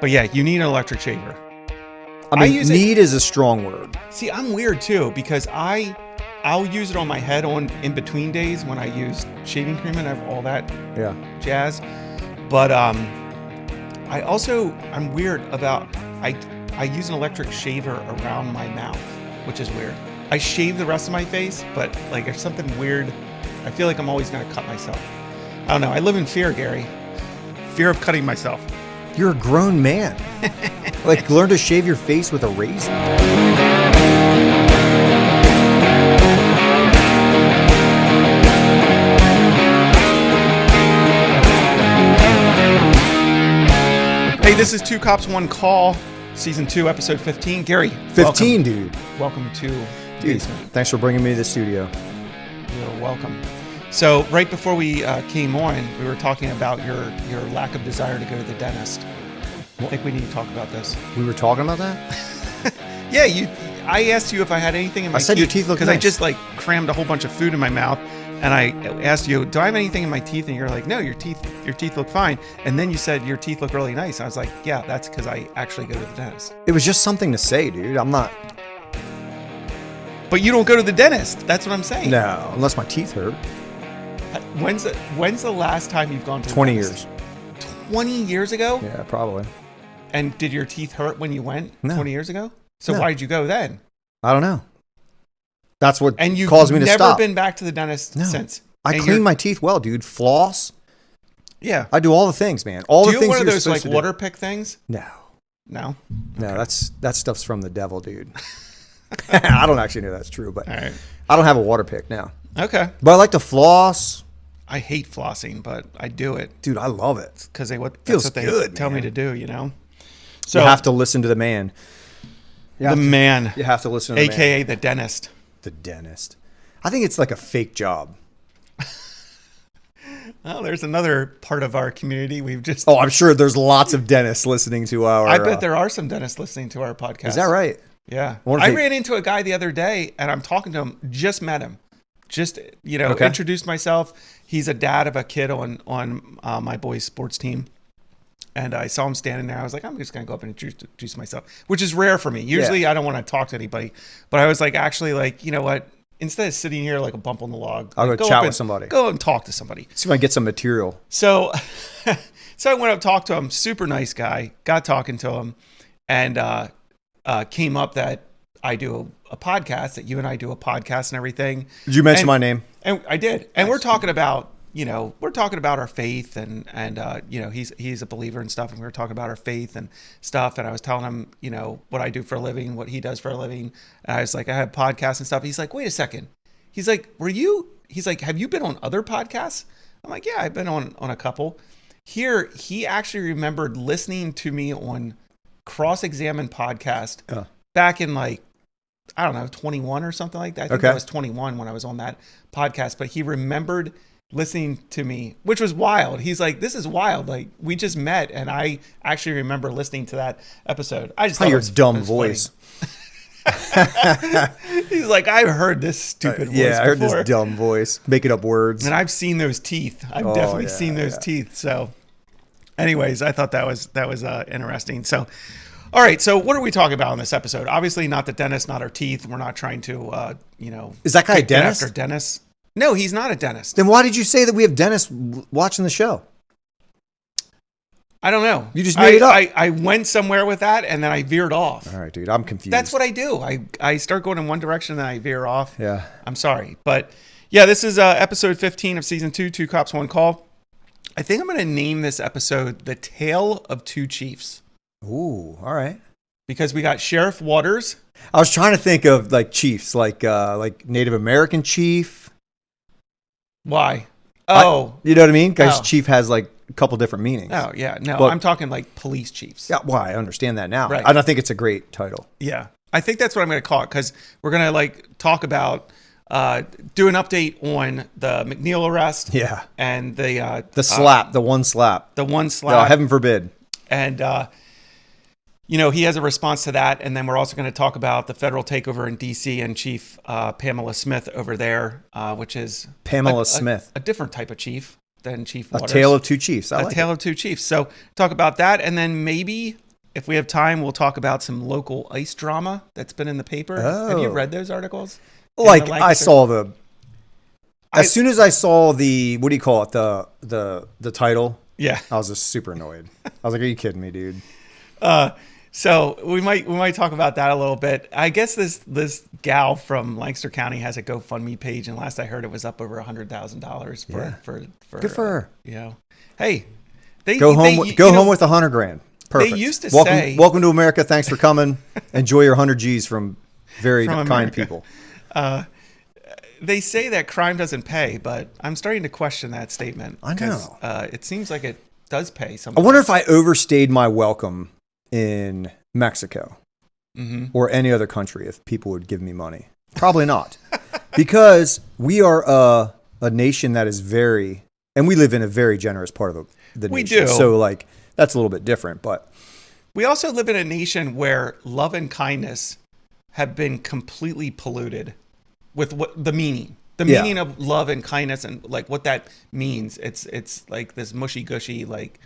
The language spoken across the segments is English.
But yeah, you need an electric shaver. I mean, need is a strong word. See, I'm weird too because I'll use it on my head on in between days when I use shaving cream and all that jazz. But I'm weird about I use an electric shaver around my mouth, which is weird. I shave the rest of my face, but like there's something weird. I feel like I'm always gonna cut myself. I don't know. I live in fear, Gary. Fear of cutting myself. You're a grown man. Like, learn to shave your face with a razor. Hey, this is Two Cops, One Call, Season 2, Episode 15. Gary, 15, welcome. dude. Welcome to the basement. Thanks for bringing me to the studio. You're welcome. So, right before we came on, we were talking about your lack of desire to go to the dentist. I think we need to talk about this. We were talking about that? Yeah, I asked you if I had anything in my teeth. I said your teeth look nice. Because I just like crammed a whole bunch of food in my mouth. And I asked you, do I have anything in my teeth? And you're like, no, your teeth look fine. And then you said your teeth look really nice. I was like, yeah, that's because I actually go to the dentist. It was just something to say, dude. I'm not. But you don't go to the dentist. That's what I'm saying. No, unless my teeth hurt. When's the last time you've gone to the 20 dentist? years. 20 years ago? Yeah, probably. And did your teeth hurt when you went No. 20 years ago? So No. why did you go then? I don't know. That's what And you've caused me to stop. never been back to the dentist No. since? I clean my teeth well, dude. Floss. Yeah. I do all the things, man. All Do the you have things one of you're those supposed like to do. water pick things? No. No? No, that stuff's from the devil, dude. I don't actually know that's true, but All right. I don't have a water pick now. Okay. But I like to floss. I hate flossing, but I do it Dude, I love it. because Feels that's what they good, tell me man. to do, you know? So You have to listen to the man. You have to listen to the man. AKA the dentist. The dentist. I think it's like a fake job. Well, there's another part of our community. Oh, I'm sure there's lots of dentists listening to our... I bet there are some dentists listening to our podcast. Is that right? Yeah. I ran into a guy the other day and I'm talking to him, just met him. Just, Okay. introduced myself. He's a dad of a kid on my boys' sports team. And I saw him standing there. I was like, I'm just going to go up and introduce myself, which is rare for me. Usually I don't want to talk to anybody. But I was like, actually, like, you know what? Instead of sitting here like a bump on the log, I'll like, go chat with somebody. Go and talk to somebody. See if I can get some material. So I went up, talked to him. Super nice guy. Got talking to him. And came up that I do a podcast, that you and I do a podcast and everything. Did you mention my name? And I did. And we're talking about, our faith and he's a believer and stuff. And we were talking about our faith and stuff. And I was telling him, what I do for a living, what he does for a living. And I was like, I have podcasts and stuff. He's like, wait a second. He's like, have you been on other podcasts? I'm like, yeah, I've been on a couple. Here, he actually remembered listening to me on Cross-Examine podcast back in 21 or something like that. I think I was 21 when I was on that podcast, but he remembered listening to me, which was wild. He's like, this is wild. Like, we just met and I actually remember listening to that episode. I just thought your dumb voice. He's like, I've heard this stupid voice I heard before. this dumb voice, making up words. And I've seen those teeth. I've definitely seen those teeth. So anyways, I thought that was interesting. So, all right. So what are we talking about in this episode? Obviously not the dentist, not our teeth. We're not trying to, Is that guy a get dentist? after dentists. No, he's not a dentist. Then why did you say that we have dentists watching the show? I don't know. You just made it up. I went somewhere with that and then I veered off. All right, dude. I'm confused. That's what I do. I start going in one direction and then I veer off. Yeah. I'm sorry. But yeah, this is episode 15 of season 2, Two Cops, One Call. I think I'm going to name this episode The Tale of Two Chiefs. Ooh, all right. Because we got Sheriff Waters. I was trying to think of like chiefs, like Native American chief. Why? Oh. You know what I mean? Because Oh. chief has like a couple different meanings. Oh, yeah. No, But- I'm talking like police chiefs. Yeah, well, I understand that now. Right. I don't think it's a great title. Yeah. I think that's what I'm going to call it because we're going to talk about, do an update on the McNeil arrest. Yeah. And the slap, the one slap. The one No, slap. heaven forbid. And, he has a response to that. And then we're also going to talk about the federal takeover in DC and Chief Pamela Smith over there, which is Pamela Smith. a different type of chief than Chief A Waters. tale of two chiefs. I A like tale it. of two chiefs. So talk about that. And then maybe if we have time, we'll talk about some local ICE drama that's been in the paper. Oh. Have you read those articles? Like I saw as soon as I saw the, what do you call it? The title. Yeah. I was just super annoyed. I was like, are you kidding me, dude? So we might talk about that a little bit. I guess this gal from Lancaster County has a GoFundMe page, and last I heard, it was up over $100,000 for good for her. You know, hey, they go home with $100,000. Perfect. They used to say, "Welcome to America. Thanks for coming. Enjoy your 100 G's from very kind people." They say that crime doesn't pay, but I'm starting to question that statement. I know. It seems like it does pay. I wonder if I overstayed my welcome in Mexico or any other country if people would give me money. Probably not. Because we are a nation that is and we live in a very generous part of the nation. We do. So like, that's a little bit different, but we also live in a nation where love and kindness have been completely polluted with what the meaning of love and kindness and like what that means. It's like this mushy gushy, like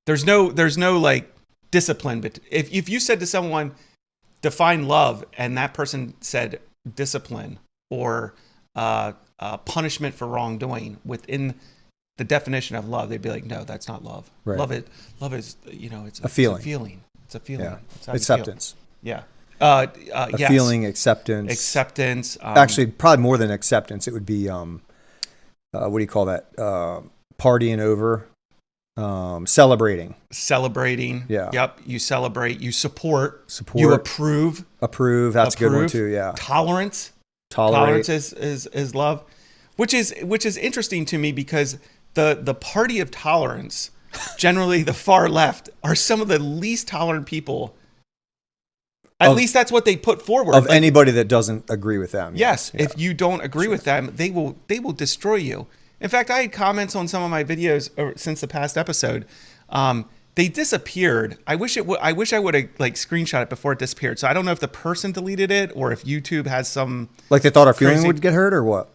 there's no like discipline. But if you said to someone, define love, and that person said discipline or punishment for wrongdoing within the definition of love, they'd be like, no, that's not love. Right. Love is, it's a feeling. It's a feeling. Yeah. It's how you Acceptance. feel. Yeah. Yes. Feeling, acceptance. Actually, probably more than acceptance. It would be, what do you call that? Partying over, celebrating. Yeah. Yep. You celebrate. You support. You approve. That's a good one too. Yeah. Tolerance is love, which is interesting to me because the party of tolerance, generally the far left, are some of the least tolerant people. At least that's what they put forward. Of anybody that doesn't agree with them. Yes. Yeah. If you don't agree with them, they will destroy you. In fact, I had comments on some of my videos since the past episode. They disappeared. I wish I would have like screenshot it before it disappeared. So I don't know if the person deleted it or if YouTube has some, like they thought our feeling would get hurt or what?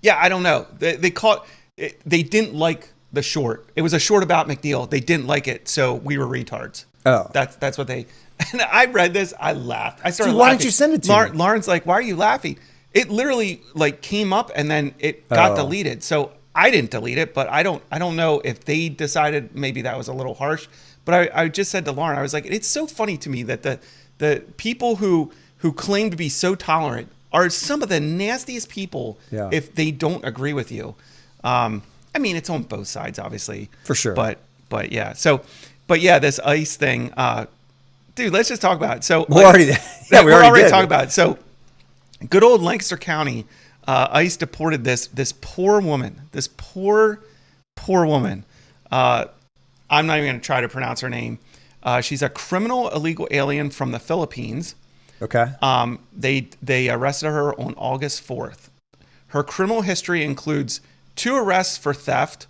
Yeah, I don't know. They didn't like the short. It was a short about McNeil. They didn't like it, so we were retards. Oh, that's what they. And I read this. I laughed. I started. Dude, why didn't you send it to me? Lauren's like, "Why are you laughing?" It literally like came up and then it got deleted. So I didn't delete it, but I don't know if they decided maybe that was a little harsh. But I just said to Lauren, I was like, it's so funny to me that the people who claim to be so tolerant are some of the nastiest people if they don't agree with you. I mean, it's on both sides, obviously. For sure. But yeah. So, but yeah, this ICE thing, dude, let's just talk about it. So we're already talking about it. So good old Lancaster County, ICE deported this poor woman, poor woman. I'm not even going to try to pronounce her name. She's a criminal illegal alien from the Philippines. Okay. They arrested her on August 4th. Her criminal history includes 2 arrests for theft.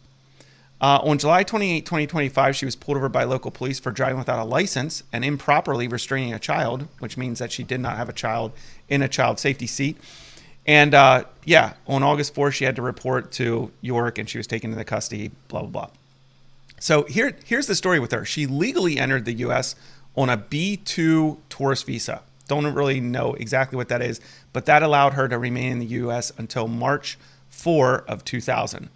On July 28, 2025, she was pulled over by local police for driving without a license and improperly restraining a child, which means that she did not have a child in a child safety seat. And on August 4th, she had to report to York and she was taken into custody, blah, blah, blah. So here's the story with her. She legally entered the U.S. on a B2 tourist visa. Don't really know exactly what that is, but that allowed her to remain in the U.S. until March 4 of 2000.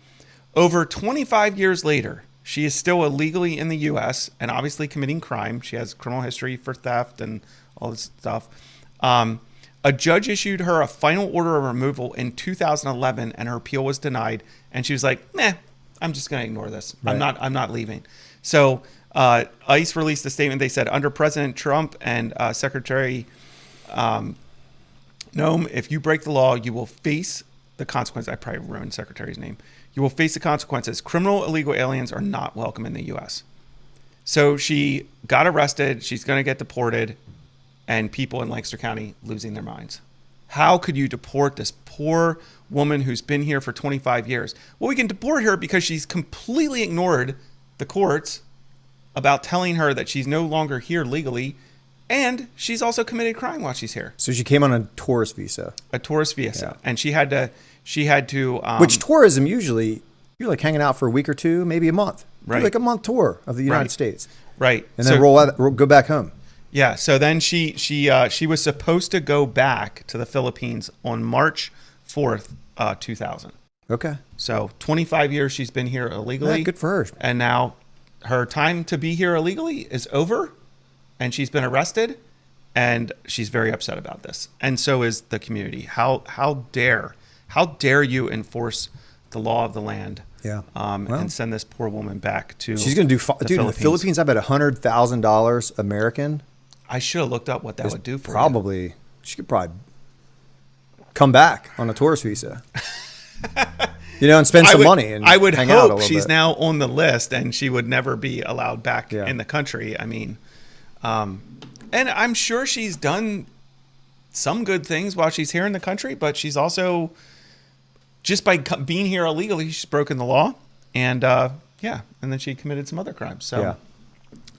Over 25 years later, she is still illegally in the U.S. and obviously committing crime. She has criminal history for theft and all this stuff. A judge issued her a final order of removal in 2011, and her appeal was denied. And she was like, "Nah, I'm just going to ignore this. Right. I'm not leaving." So ICE released a statement. They said, under President Trump and Secretary Noem, if you break the law, you will face the consequences. I probably ruined Secretary's name. You will face the consequences. Criminal illegal aliens are not welcome in the U.S. So she got arrested. She's going to get deported. And people in Lancaster County losing their minds. How could you deport this poor woman who's been here for 25 years? Well, we can deport her because she's completely ignored the courts about telling her that she's no longer here legally. And she's also committed crime while she's here. So she came on a tourist visa. A tourist visa. Yeah. And she had to which tourism usually, you're like hanging out for a week or two, maybe a month. Right. You're like a month tour of the United States. Right. And then go back home. Yeah. So then she was supposed to go back to the Philippines on March 4th, 2000. Okay. So 25 years she's been here illegally. Yeah, good for her. And now her time to be here illegally is over, and she's been arrested, and she's very upset about this. And so is the community. How dare you enforce the law of the land? Yeah. And send this poor woman back to. She's going to do. Dude, in the Philippines, I bet $100,000 American. I should have looked up what that would do for probably. you. She could probably come back on a tourist visa. And spend some money. And I would hang out a hope little she's bit. now on the list and she would never be allowed back in the country. I mean, and I'm sure she's done some good things while she's here in the country, but she's also, just by being here illegally, she's broken the law. And and then she committed some other crimes. So,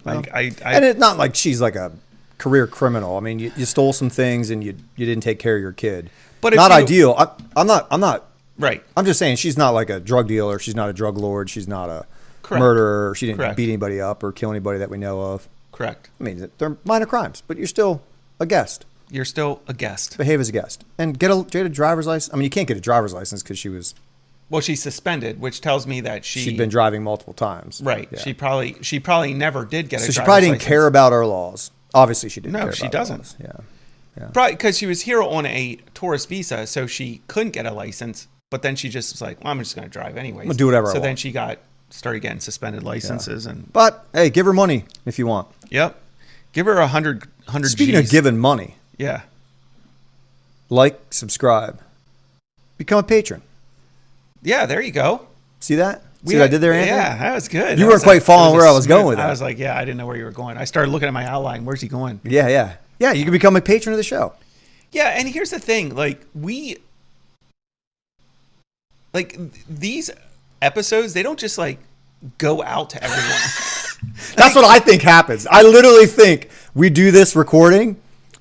and it's not like she's like a career criminal. I mean, you stole some things and you didn't take care of your kid. But not ideal. I'm not. Right. I'm just saying she's not like a drug dealer. She's not a drug lord. She's not a murderer. She didn't beat anybody up or kill anybody that we know of. Correct. I mean, they're minor crimes, but you're still a guest. You're still a guest. Behave as a guest. And get a driver's license. I mean, you can't get a driver's license because she was... Well, she's suspended, which tells me that she'd been driving multiple times. Right. Yeah. She probably never did get a driver's license. So she probably didn't care about our laws. Obviously, she didn't care about she doesn't. Yeah. Probably because she was here on a tourist visa, so she couldn't get a license. But then she just was like, well, I'm just going to drive anyways. I'll do whatever I want. So then she started getting suspended licenses. But, hey, give her money if you want. Yep. Give her 100 Speaking Gs. of giving money. Yeah. Like, subscribe. Become a patron. Yeah, there you go. See that? See what I did there, Anthony? Yeah, that was good. You weren't quite following where I was going with that. I was like, I didn't know where you were going. I started looking at my outline. Where's he going? Yeah, you can become a patron of the show. Yeah, and here's the thing. These episodes, they don't just go out to everyone. That's what I think happens. I literally think we do this recording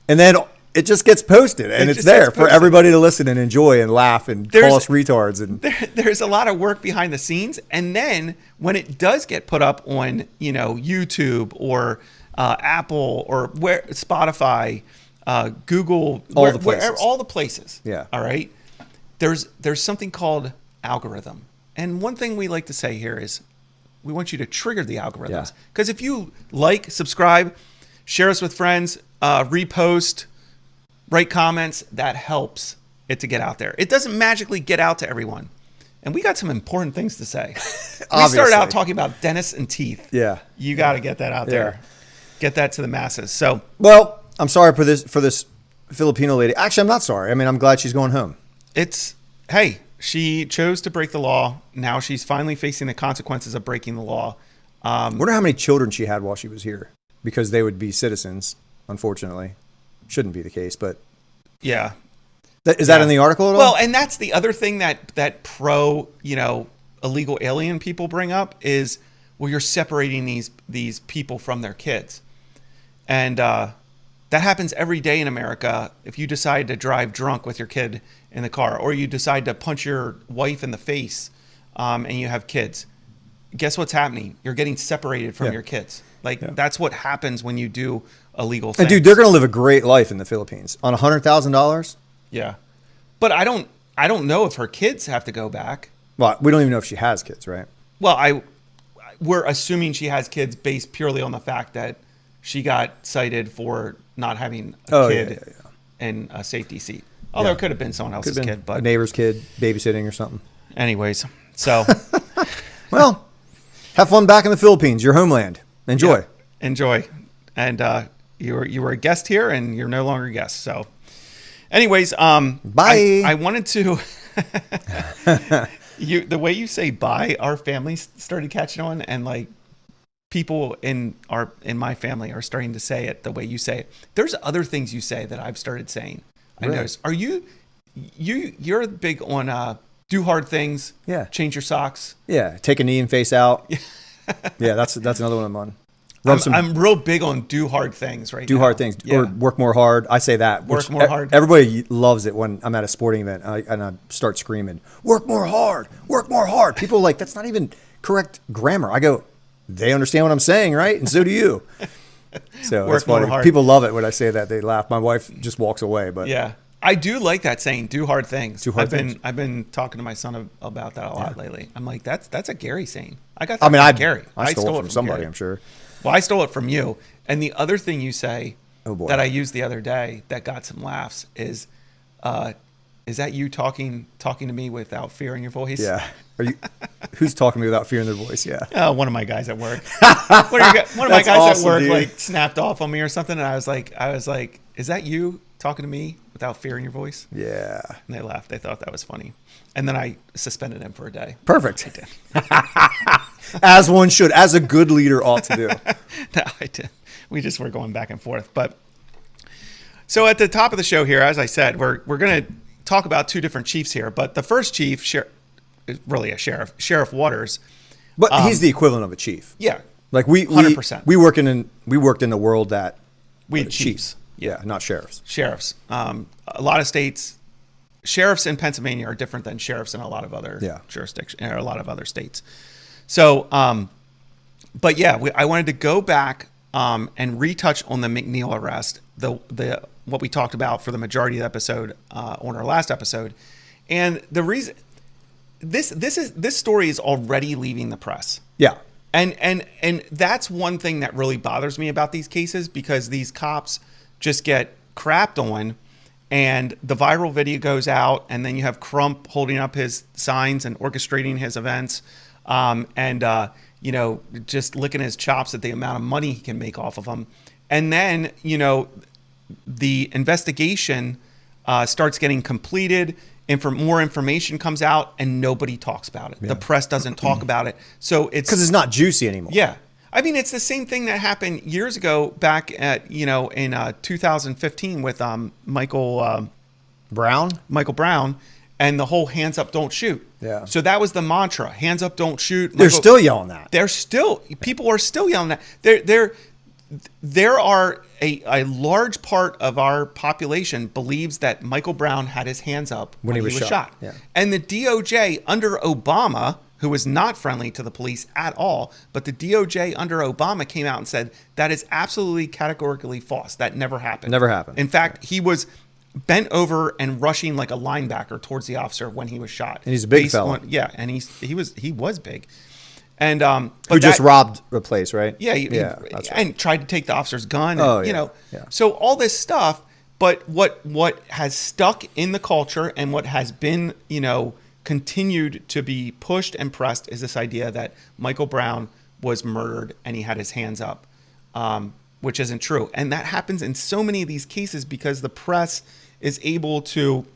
and then it just gets posted and it's there for everybody to listen and enjoy and laugh and call us retards. And there's a lot of work behind the scenes. And then when it does get put up on, YouTube or Apple or Spotify, Google, all the places. All the places. Yeah. All right. There's something called algorithm. And one thing we like to say here is we want you to trigger the algorithms. Because if you subscribe, share us with friends, repost, write comments, that helps it to get out there. It doesn't magically get out to everyone. And we got some important things to say. We started out talking about dentists and teeth. Yeah. You got to get that out there. Get that to the masses. So, well, I'm sorry for this Filipino lady. Actually, I'm not sorry. I mean, I'm glad she's going home. She chose to break the law. Now she's finally facing the consequences of breaking the law. Wonder how many children she had while she was here, because they would be citizens. Unfortunately, shouldn't be the case, but yeah. Is that in the article at all? Well, and that's the other thing that pro illegal alien people bring up is, well, you're separating these people from their kids, and that happens every day in America. If you decide to drive drunk with your kid in the car, or you decide to punch your wife in the face, and you have kids, guess what's happening? You're getting separated from your kids. That's what happens when you do illegal things. And dude, they're going to live a great life in the Philippines on $100,000. Yeah, but I don't know if her kids have to go back. Well, we don't even know if she has kids, right? Well, we're assuming she has kids based purely on the fact that she got cited for not having a kid in a safety seat. Although it could have been someone else's kid, but a neighbor's kid babysitting or something. Anyways, so well, have fun back in the Philippines, your homeland. Enjoy. Yeah, enjoy. And you were a guest here, and you're no longer a guest. So, anyways, bye. I wanted to. The way you say bye, our family started catching on, and people in my family are starting to say it the way you say it. There's other things you say that I've started saying. Really? I noticed. Are you're big on do hard things? Yeah. Change your socks. Yeah. Take a knee and face out. Yeah, that's another one I'm on. I'm real big on do hard things right now. Do hard things or work more hard. I say that. Work more hard. Everybody loves it when I'm at a sporting event and I start screaming, work more hard, work more hard. People are like, that's not even correct grammar. I go, they understand what I'm saying, right? And so do you. So Work it's funny. more hard. People love it when I say that. They laugh. My wife just walks away. But yeah, I do like that saying, do hard things. Do hard things. I've been talking to my son about that a lot lately. I'm like, that's a Gary saying. I got that I from Gary. I stole it from somebody, Gary. I'm sure. Well, I stole it from you. And the other thing you say Oh, boy. that I used the other day that got some laughs is that you talking to me without fear in your voice? Yeah. Who's talking to me without fear in their voice? Yeah. One of my guys at work. One of my guys awesome, at work dude. like snapped off on me or something, and I was like, is that you talking to me without fear in your voice? Yeah. And they laughed. They thought that was funny. And then I suspended him for a day. Perfect. As one should, as a good leader ought to do. No, I did. We just were going back and forth. But so at the top of the show here, as I said, we're going to talk about two different chiefs here. But the first chief, is really a sheriff, Sheriff Waters. But he's the equivalent of a chief. Yeah, Like we 100%. we worked in the world that we had chiefs. Yeah, not sheriffs. Sheriffs. A lot of states, sheriffs in Pennsylvania are different than sheriffs in a lot of other jurisdictions or a lot of other states. So, but yeah, I wanted to go back and retouch on the McNeil arrest, the what we talked about for the majority of the episode on our last episode, and the reason this story is already leaving the press. Yeah. And that's one thing that really bothers me about these cases, because these cops just get crapped on, and the viral video goes out, and then you have Crump holding up his signs and orchestrating his events, just licking his chops at the amount of money he can make off of them. And then, the investigation starts getting completed, more information comes out, and nobody talks about it. Yeah. The press doesn't talk about it. So it's because it's not juicy anymore. Yeah. I mean, it's the same thing that happened years ago back at, in 2015 with Michael Brown and the whole hands up, don't shoot. Yeah. So that was the mantra, hands up, don't shoot. They're still yelling that. People are still yelling that. There are a large part of our population believes that Michael Brown had his hands up when he was shot. Yeah. And the DOJ under Obama, who was not friendly to the police at all, but the DOJ under Obama came out and said that is absolutely categorically false. That never happened. Never happened. In fact, he was bent over and rushing like a linebacker towards the officer when he was shot. And he's a big fella. And he was big. And who just robbed a place, right? Yeah, that's right. And tried to take the officer's gun. Yeah. So all this stuff. But what has stuck in the culture and what has been continued to be pushed and pressed is this idea that Michael Brown was murdered and he had his hands up, which isn't true. And that happens in so many of these cases because the press is able to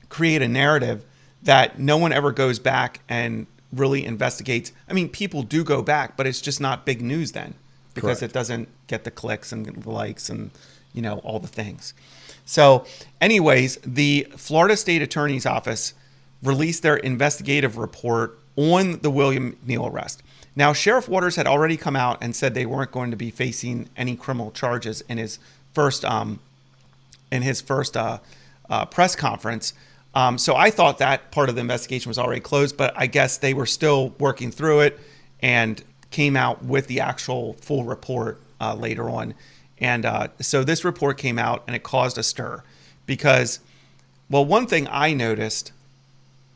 create a narrative that no one ever goes back and really investigates. I mean, people do go back, but it's just not big news then because It doesn't get the clicks and the likes and, all the things. So anyways, the Florida State Attorney's Office released their investigative report on the William McNeil arrest. Now, Sheriff Waters had already come out and said they weren't going to be facing any criminal charges in his first press conference. So I thought that part of the investigation was already closed, but I guess they were still working through it and came out with the actual full report later on. And so this report came out and it caused a stir because, well, one thing I noticed,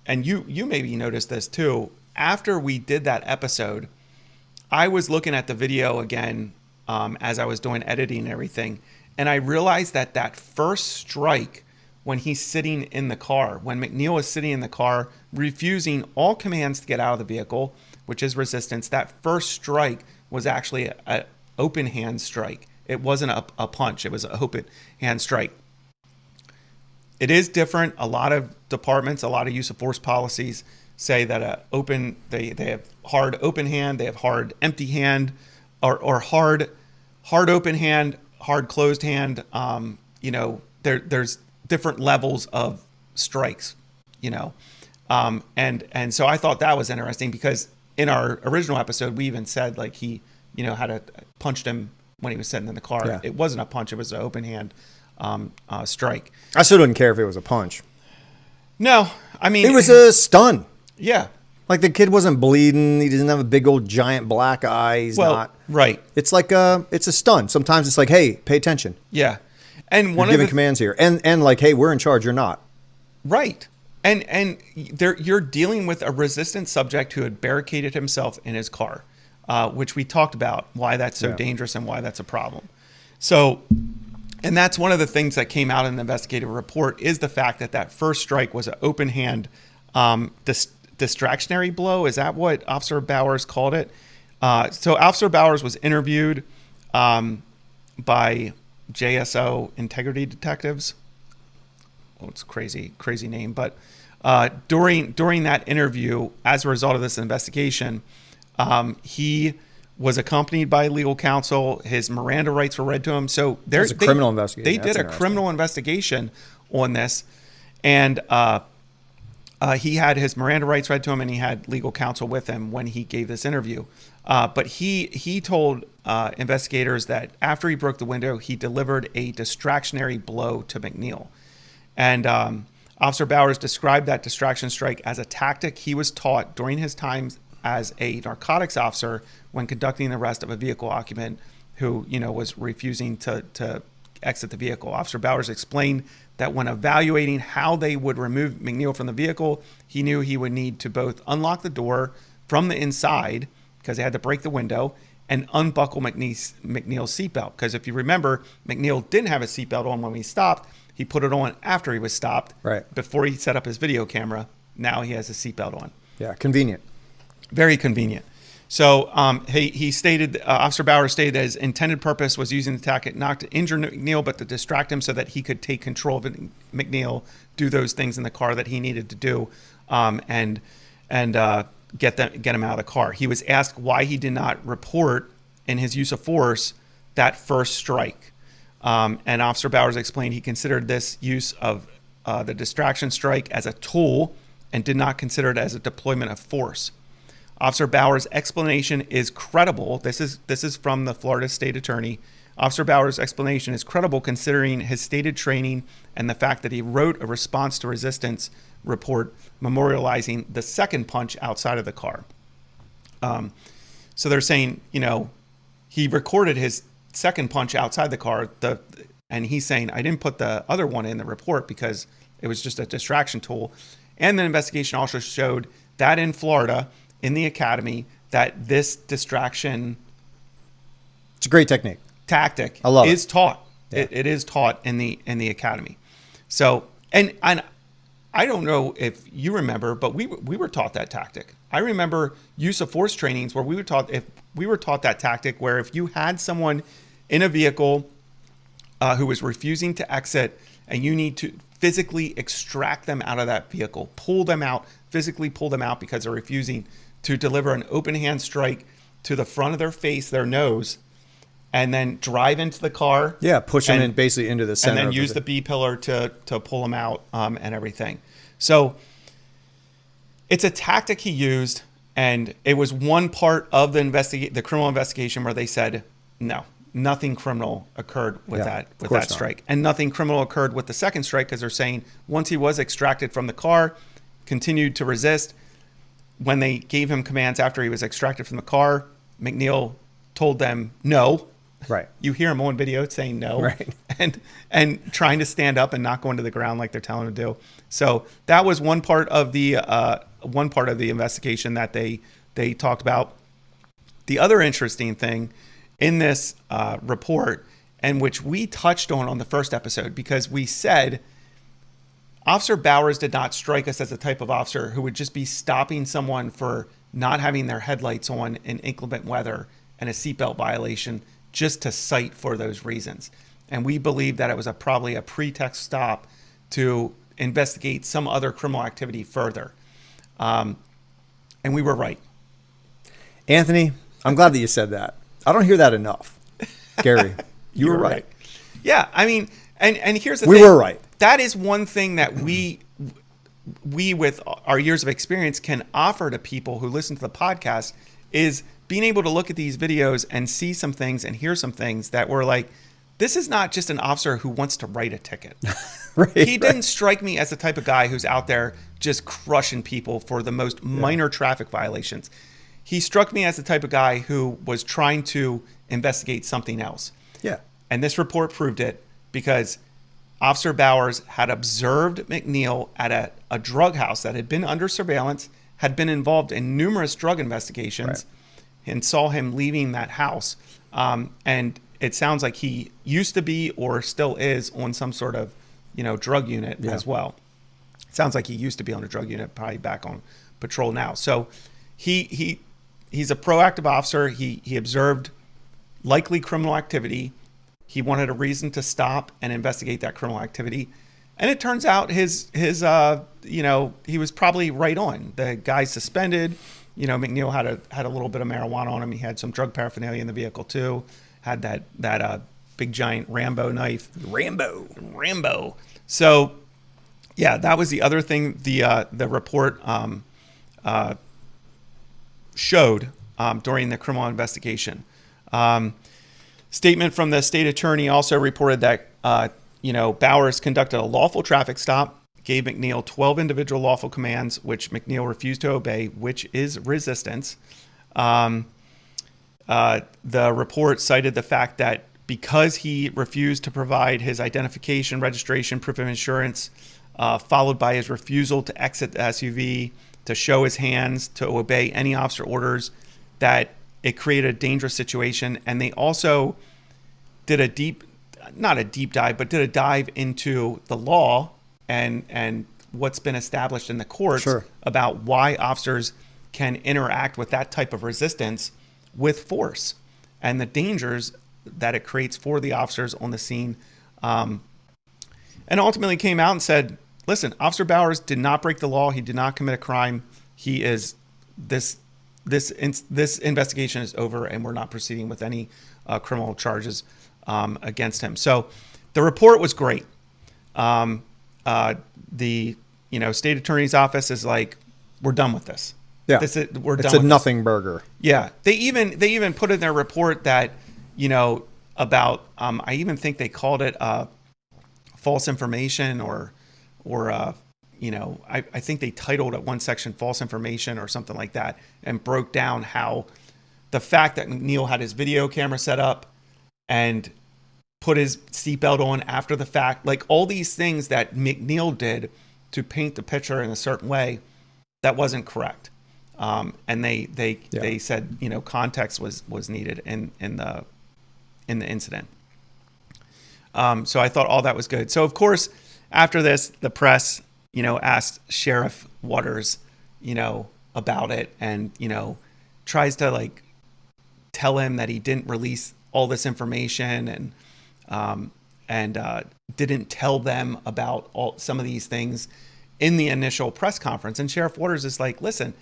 and you maybe noticed this too, after we did that episode, I was looking at the video again as I was doing editing and everything, and I realized that first strike when he's sitting in the car, when McNeil is sitting in the car, refusing all commands to get out of the vehicle, which is resistance, that first strike was actually an open hand strike. It wasn't a punch. It was an open hand strike. It is different. A lot of departments, a lot of use of force policies say that they have hard open hand, they have hard empty hand, or hard open hand, hard closed hand. There's different levels of strikes, and so I thought that was interesting because in our original episode we even said like he had punched him when he was sitting in the car. Yeah. It wasn't a punch; it was an open hand strike. I still didn't care if it was a punch. No, I mean it was a stun. Yeah, Like the kid wasn't bleeding. He doesn't have a big old giant black eye. He's not. Right. It's like it's a stunt. Sometimes it's like, hey, pay attention. Yeah. And one You're of giving commands here. And like, hey, we're in charge. You're not. Right. And you're dealing with a resistant subject who had barricaded himself in his car, which we talked about, why that's so dangerous and why that's a problem. So, and that's one of the things that came out in the investigative report is the fact that that first strike was an open hand distractionary blow. Is that what Officer Bowers called it? So Officer Bowers was interviewed by JSO Integrity Detectives. Well, it's crazy name, but during that interview, as a result of this investigation, he was accompanied by legal counsel. His Miranda rights were read to him. So there's a criminal investigation. They did a criminal investigation on this, and he had his Miranda rights read to him, and he had legal counsel with him when he gave this interview. But he told investigators that after he broke the window, he delivered a distractionary blow to McNeil. And Officer Bowers described that distraction strike as a tactic he was taught during his time as a narcotics officer when conducting the arrest of a vehicle occupant who, was refusing to exit the vehicle. Officer Bowers explained that when evaluating how they would remove McNeil from the vehicle, he knew he would need to both unlock the door from the inside, because they had to break the window, and unbuckle McNeil's seatbelt. Because if you remember, McNeil didn't have a seatbelt on when we stopped. He put it on after he was stopped, right before he set up his video camera. Now he has a seatbelt on. Yeah, convenient. Very convenient. So he stated, Officer Bowers stated that his intended purpose was using the tactic not to injure McNeil, but to distract him so that he could take control of McNeil, do those things in the car that he needed to do, and get him out of the car. He was asked why he did not report in his use of force that first strike. And Officer Bowers explained he considered this use of the distraction strike as a tool and did not consider it as a deployment of force. Officer Bowers' explanation is credible. This is from the Florida State Attorney. Officer Bowers' explanation is credible considering his stated training and the fact that he wrote a response to resistance report memorializing the second punch outside of the car. So they're saying, he recorded his second punch outside the car, and he's saying, I didn't put the other one in the report because it was just a distraction tool. And the investigation also showed that in Florida, in the academy, that this distraction, it's a great technique, tactic, I love is it. taught. Yeah. It is taught in the academy. So, and I don't know if you remember, but we were taught that tactic. I remember use of force trainings where we were taught that tactic, where if you had someone in a vehicle who was refusing to exit, and you need to physically extract them out of that vehicle, physically pull them out because they're refusing to deliver an open hand strike to the front of their face, their nose, and then drive into the car. Yeah, push them in basically into the center. And then use the B pillar to pull them out and everything. So it's a tactic he used, and it was one part of the criminal investigation where they said, no, nothing criminal occurred with that strike. And nothing criminal occurred with the second strike, because they're saying once he was extracted from the car, continued to resist. When they gave him commands after he was extracted from the car, McNeil told them no. Right. You hear him on video saying no, right, and trying to stand up and not going to the ground like they're telling him to do. So that was one part of the investigation that they talked about. The other interesting thing in this report, and which we touched on the first episode, because we said Officer Bowers did not strike us as the type of officer who would just be stopping someone for not having their headlights on in inclement weather and a seatbelt violation just to cite for those reasons. And we believe that it was probably a pretext stop to investigate some other criminal activity further. And we were right. Anthony, I'm glad that you said that. I don't hear that enough. Gary, you were right. Yeah, I mean, and here's the thing. We were right. That is one thing that we with our years of experience can offer to people who listen to the podcast, is being able to look at these videos and see some things and hear some things that were like, this is not just an officer who wants to write a ticket. Right, He didn't strike me as the type of guy who's out there just crushing people for the most minor traffic violations. He struck me as the type of guy who was trying to investigate something else. Yeah. And this report proved it because Officer Bowers had observed McNeil at a drug house that had been under surveillance, had been involved in numerous drug investigations, and saw him leaving that house. And it sounds like he used to be or still is on some sort of, drug unit as well. It sounds like he used to be on a drug unit, probably back on patrol now. So he's a proactive officer. He observed likely criminal activity. He wanted a reason to stop and investigate that criminal activity. And it turns out he was probably right on. The guy's suspended. McNeil had a little bit of marijuana on him. He had some drug paraphernalia in the vehicle too. Had that big giant Rambo knife. Rambo. So, yeah, that was the other thing the report showed during the criminal investigation. Statement from the state attorney also reported that Bowers conducted a lawful traffic stop, gave McNeil 12 individual lawful commands, which McNeil refused to obey, which is resistance. The report cited the fact that because he refused to provide his identification, registration, proof of insurance, followed by his refusal to exit the SUV, to show his hands, to obey any officer orders, that it created a dangerous situation. And they also did a dive into the law and what's been established in the courts about why officers can interact with that type of resistance with force and the dangers that it creates for the officers on the scene. And ultimately came out and said, listen, Officer Bowers did not break the law. He did not commit a crime. He is this investigation is over, and we're not proceeding with any criminal charges against him. So the report was great. The state attorney's office is like, we're done with this. Yeah, we're done. It's a nothing burger. Yeah, they even put in their report that about I even think they called it false information or I think they titled it one section false information or something like that, and broke down how the fact that McNeil had his video camera set up and put his seatbelt on after the fact, like all these things that McNeil did to paint the picture in a certain way, that wasn't correct. And they said context was needed in the incident. So I thought all that was good. So of course after this, the press asked Sheriff Waters about it, and tries to tell him that he didn't release all this information and didn't tell them about some of these things in the initial press conference. And Sheriff Waters is like, listen,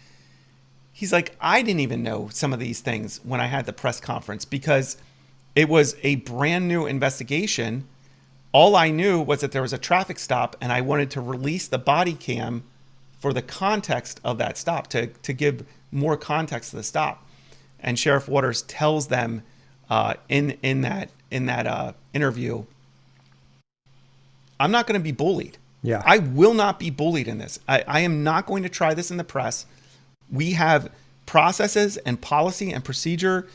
he's like, I didn't even know some of these things when I had the press conference because it was a brand new investigation. All I knew was that there was a traffic stop, and I wanted to release the body cam for the context of that stop, to give more context to the stop. And Sheriff Waters tells them in that interview, I'm not going to be bullied. Yeah, I will not be bullied in this. I am not going to try this in the press. We have processes and policy and procedure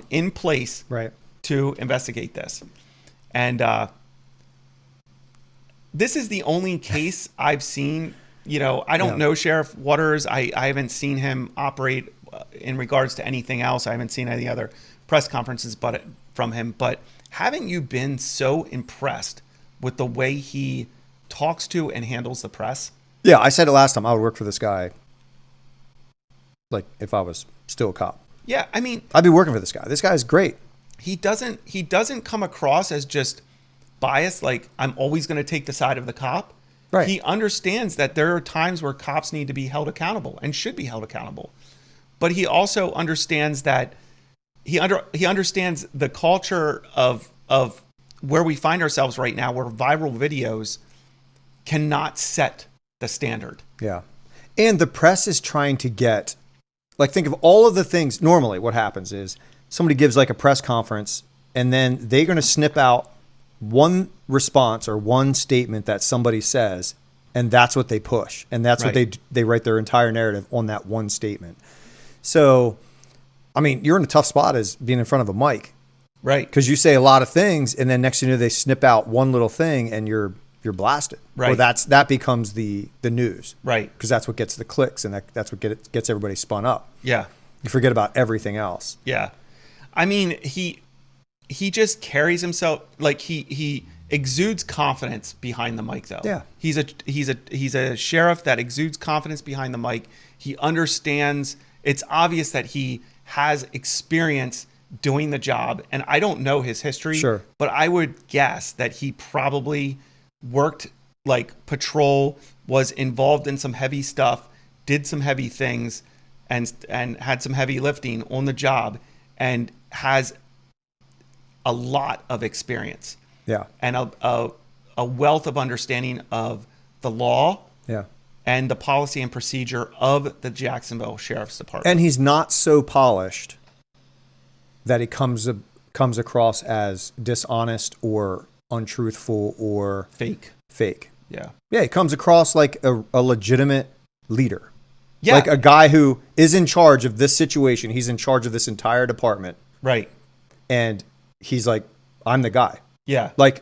in place to investigate this. And this is the only case I've seen. I don't know Sheriff Waters. I haven't seen him operate in regards to anything else. I haven't seen any other press conferences from him. But haven't you been so impressed with the way he talks to and handles the press? Yeah, I said it last time. I would work for this guy. Like if I was still a cop. Yeah, I mean, I'd be working for this guy. This guy is great. He doesn't come across as just biased, like I'm always going to take the side of the cop. Right. He understands that there are times where cops need to be held accountable and should be held accountable. But he also understands that he understands the culture of where we find ourselves right now, where viral videos cannot set the standard. Yeah. And the press is trying to get, think of all of the things. Normally what happens is somebody gives a press conference and then they're going to snip out one response or one statement that somebody says, and that's what they push, and that's what they write their entire narrative on that one statement. So, I mean, you're in a tough spot as being in front of a mic, right? Because you say a lot of things, and then next thing you know, they snip out one little thing, and you're blasted, right? Or that becomes the news, right? Because that's what gets the clicks, and that's what gets everybody spun up. Yeah, you forget about everything else. Yeah, I mean, he just carries himself like he exudes confidence behind the mic, though. Yeah, he's a sheriff that exudes confidence behind the mic. He understands. It's obvious that he has experience doing the job, and I don't know his history, sure, but I would guess that he probably worked like patrol, was involved in some heavy stuff, did some heavy things, and had some heavy lifting on the job, and has a lot of experience. Yeah, and a wealth of understanding of the law. Yeah. And the policy and procedure of the Jacksonville Sheriff's Department. And he's not so polished that he comes across as dishonest or untruthful or fake. Yeah, he comes across like a legitimate leader. Yeah. Like a guy who is in charge of this situation. He's in charge of this entire department. Right. And he's like, I'm the guy. Yeah. Like,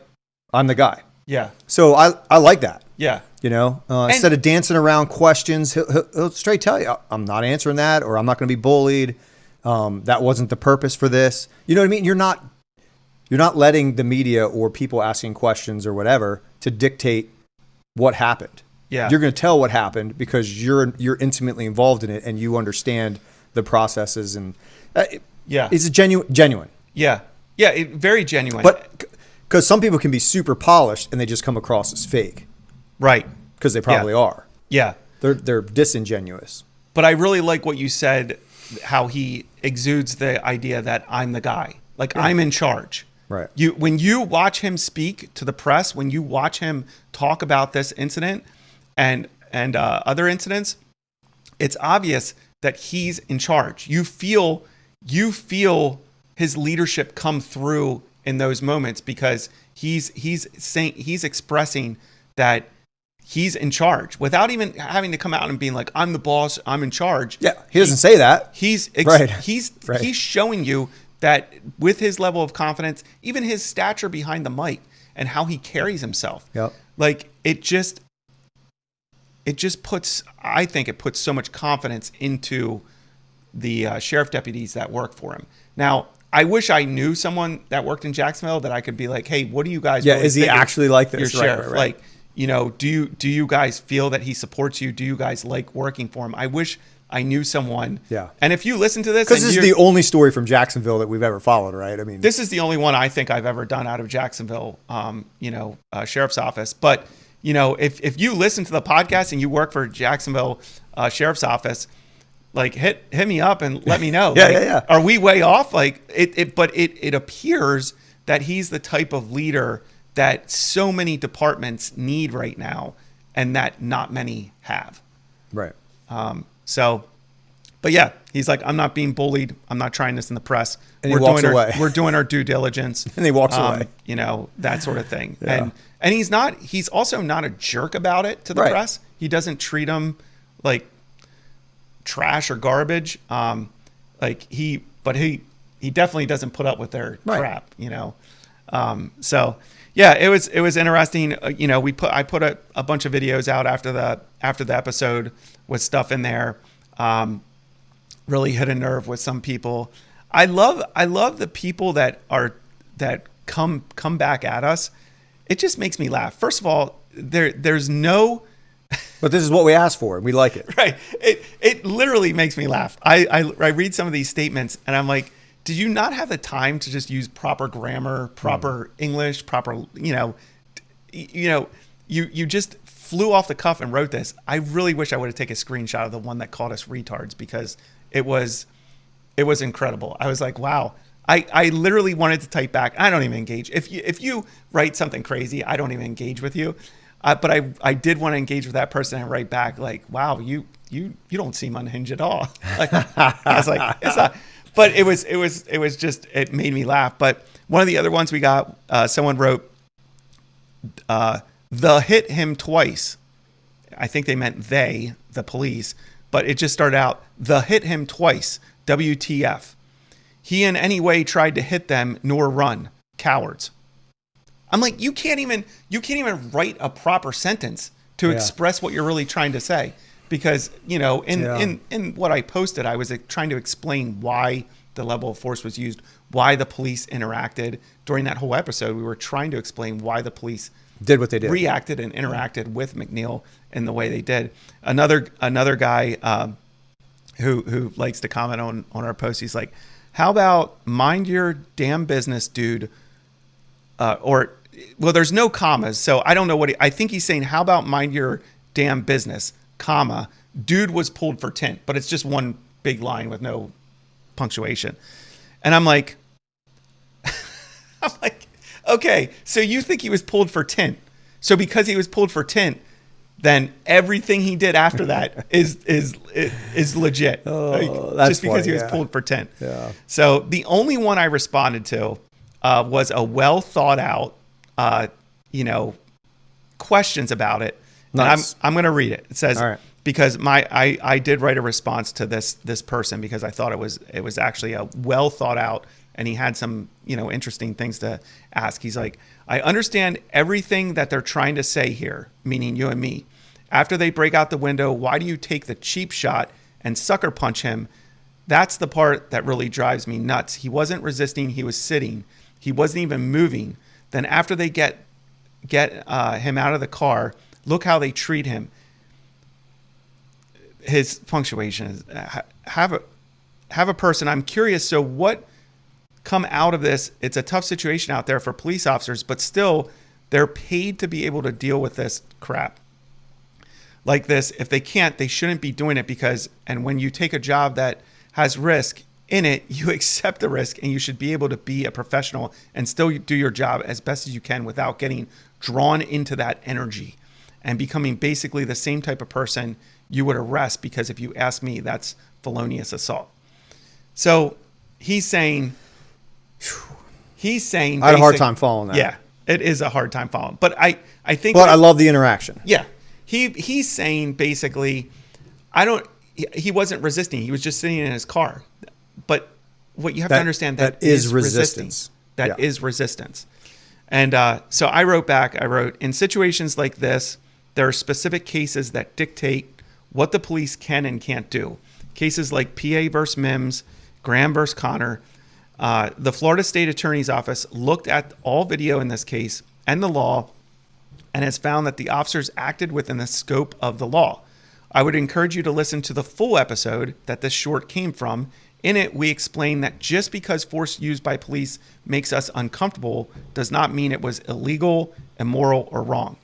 I'm the guy. Yeah. So I like that. Yeah. You know, instead of dancing around questions, he'll straight tell you, I'm not answering that, or I'm not going to be bullied. That wasn't the purpose for this. You know what I mean? You're not letting the media or people asking questions or whatever to dictate what happened. Yeah. You're going to tell what happened because you're intimately involved in it and you understand the processes, and it's genuine. Yeah. Yeah. Very genuine. But because some people can be super polished and they just come across as fake. Right. Because they probably are. Yeah. They're disingenuous. But I really like what you said, how he exudes the idea that I'm the guy. Like, I'm in charge. Right. When you watch him speak to the press, when you watch him talk about this incident and other incidents, it's obvious that he's in charge. You feel his leadership come through in those moments because he's expressing that he's in charge without even having to come out and being like, I'm the boss, I'm in charge. Yeah, he doesn't say that. He's showing you that with his level of confidence, even his stature behind the mic and how he carries himself. Yep. Like it just puts, I think it puts so much confidence into the sheriff deputies that work for him. Now, I wish I knew someone that worked in Jacksonville that I could be like, hey, what do you guys? Yeah, really is he actually like this? Your sheriff? Right. Like, you know, do you guys feel that he supports you? Do you guys like working for him? I wish I knew someone. Yeah. And if you listen to this, because this is the only story from Jacksonville that we've ever followed, right? I mean, this is the only one I think I've ever done out of Jacksonville, sheriff's office. But you know, if you listen to the podcast and you work for Jacksonville sheriff's office, like hit me up and let me know. Yeah. Are we way off? Like it appears that he's the type of leader that so many departments need right now, and that not many have. Right. But yeah, he's like, I'm not being bullied. I'm not trying this in the press. And he walks away. We're doing our due diligence. And he walks away. You know, that sort of thing. Yeah. And he's also not a jerk about it to the press. He doesn't treat them like trash or garbage. He definitely doesn't put up with their crap, you know? So yeah, it was interesting. I put a bunch of videos out after the episode with stuff in there. Really hit a nerve with some people. I love the people that come back at us. It just makes me laugh. First of all, there's no. But this is what we asked for. We like it. Right. It literally makes me laugh. I read some of these statements and I'm like, did you not have the time to just use proper grammar, proper English, proper, you just flew off the cuff and wrote this. I really wish I would have taken a screenshot of the one that called us retards because it was incredible. I was like, wow. I literally wanted to type back. I don't even engage. If you write something crazy, I don't even engage with you. But I did want to engage with that person and write back like, wow, you don't seem unhinged at all. Like, I was like, it's not. But it was just, it made me laugh. But one of the other ones we got, someone wrote, the hit him twice. I think they meant they, the police, but it just started out, the hit him twice, WTF. He in any way tried to hit them nor run, cowards. I'm like, you can't even write a proper sentence to express what you're really trying to say. Because, you know, in what I posted, I was trying to explain why the level of force was used, why the police interacted. During that whole episode, we were trying to explain why the police did what they did, reacted and interacted with McNeil in the way they did. Another guy who likes to comment on our post, he's like, how about mind your damn business, dude? Well, there's no commas, so I don't know what I think he's saying. How about mind your damn business, comma, dude was pulled for tint, but it's just one big line with no punctuation. And I'm like, okay, so you think he was pulled for tint. So because he was pulled for tint, then everything he did after that is legit. Oh, that's just because funny, he was pulled for tint. Yeah. So the only one I responded to was a well thought out, questions about it. Nice. And I'm going to read it. It says, all right, because I did write a response to this person because I thought it was actually a well thought out, and he had some, interesting things to ask. He's like, I understand everything that they're trying to say here, meaning you and me. After they break out the window, why do you take the cheap shot and sucker punch him? That's the part that really drives me nuts. He wasn't resisting. He was sitting. He wasn't even moving. Then after they get him out of the car, look how they treat him. His punctuation is have a person. I'm curious. So what come out of this? It's a tough situation out there for police officers, but still they're paid to be able to deal with this crap like this. If they can't, they shouldn't be doing it and when you take a job that has risk in it, you accept the risk, and you should be able to be a professional and still do your job as best as you can without getting drawn into that energy and becoming basically the same type of person you would arrest, because if you ask me, that's felonious assault. So he's saying I had a hard time following that. Yeah, it is a hard time following. But I think I love the interaction. Yeah. He's saying basically, he wasn't resisting. He was just sitting in his car. But what you have to understand, that is resistance. That is resistance. And so I wrote, in situations like this, there are specific cases that dictate what the police can and can't do. Cases like PA versus Mims, Graham versus Connor. The Florida State Attorney's Office looked at all video in this case and the law and has found that the officers acted within the scope of the law. I would encourage you to listen to the full episode that this short came from. In it, we explain that just because force used by police makes us uncomfortable does not mean it was illegal, immoral, or wrong.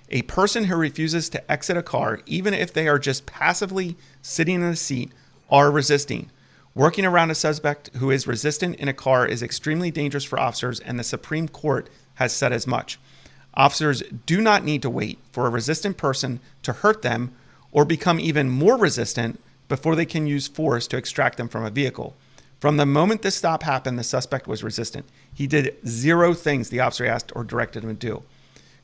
A person who refuses to exit a car, even if they are just passively sitting in the seat, are resisting. Working around a suspect who is resistant in a car is extremely dangerous for officers, and the Supreme Court has said as much. Officers do not need to wait for a resistant person to hurt them or become even more resistant before they can use force to extract them from a vehicle. From the moment the stop happened, the suspect was resistant. He did 0 things the officer asked or directed him to do.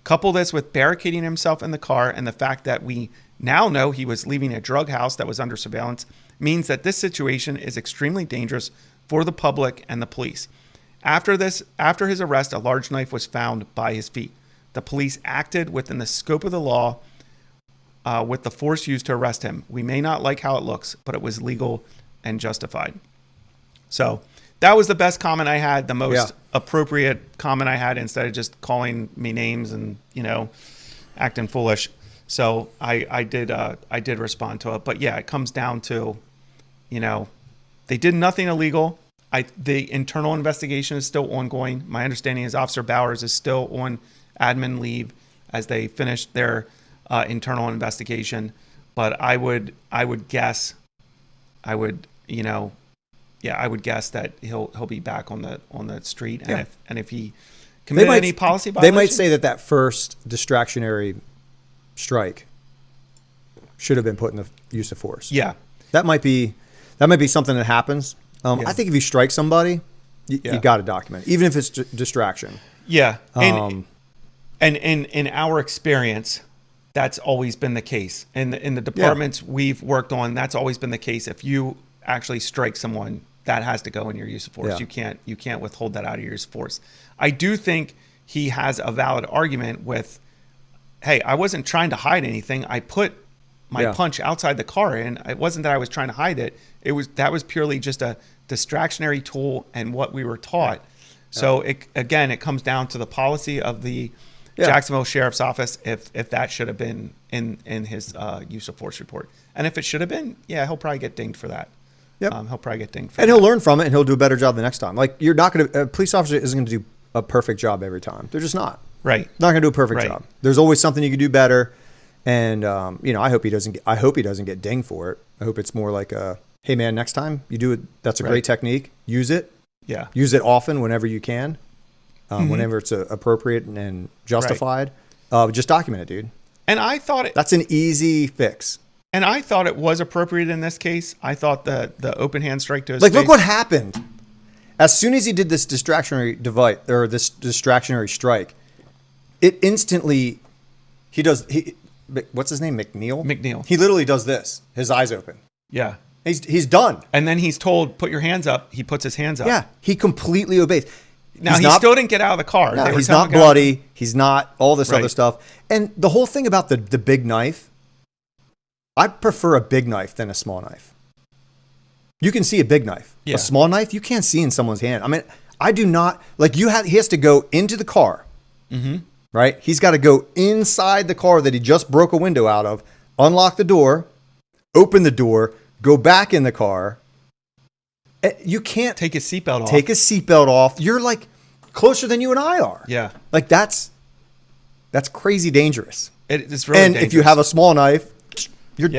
Couple this with barricading himself in the car and the fact that we now know he was leaving a drug house that was under surveillance means that this situation is extremely dangerous for the public and the police. After his arrest, a large knife was found by his feet. The police acted within the scope of the law with the force used to arrest him. We may not like how it looks, but it was legal and justified. So that was the best comment I had, the most appropriate comment I had, instead of just calling me names and, acting foolish. So I did respond to it. But yeah, it comes down to, they did nothing illegal. The internal investigation is still ongoing. My understanding is Officer Bowers is still on admin leave as they finish their internal investigation. But I would guess that he'll be back on the street. And if he committed any policy violation, they might say that first distractionary strike should have been put in the use of force. Yeah, that might be something that happens. I think if you strike somebody, you got to document it, even if it's distraction. Yeah. And in our experience, that's always been the case. In the departments we've worked on, that's always been the case. If you actually strike someone, that has to go in your use of force. Yeah. You can't withhold that out of your use of force. I do think he has a valid argument with, hey, I wasn't trying to hide anything. I put my punch outside the car, and it wasn't that I was trying to hide it. That was purely just a distractionary tool and what we were taught. So it comes down to the policy of the Jacksonville Sheriff's Office if that should have been in his use of force report. And if it should have been, he'll probably get dinged for that. Yep. He'll probably get dinged for and that. He'll learn from it, and he'll do a better job the next time. Like, you're not going to, a police officer isn't going to do a perfect job every time. They're just not. Right. Not going to do a perfect job. There's always something you can do better. And, I hope he doesn't get dinged for it. I hope it's more like hey man, next time you do it, that's a great technique. Use it. Yeah. Use it often whenever you can. Whenever it's appropriate and justified. Just document it, dude. And I thought that's an easy fix. And I thought it was appropriate in this case. I thought the open hand strike to his face. Look what happened. As soon as he did this distractionary device or this distractionary strike, it instantly what's his name? McNeil. He literally does this. His eyes open. Yeah. He's done. And then he's told, put your hands up. He puts his hands up. Yeah. He completely obeys. Now, he still didn't get out of the car. No, he's not bloody. He's not all this other stuff. And the whole thing about the big knife, I prefer a big knife than a small knife. You can see a big knife. Yeah. A small knife, you can't see in someone's hand. I mean, I do not, like, he has to go into the car, right? He's got to go inside the car that he just broke a window out of, unlock the door, open the door, go back in the car. You can't take his seatbelt off. Take his seatbelt off. You're like closer than you and I are. Yeah. Like that's crazy dangerous. It's really dangerous. And if you have a small knife, you're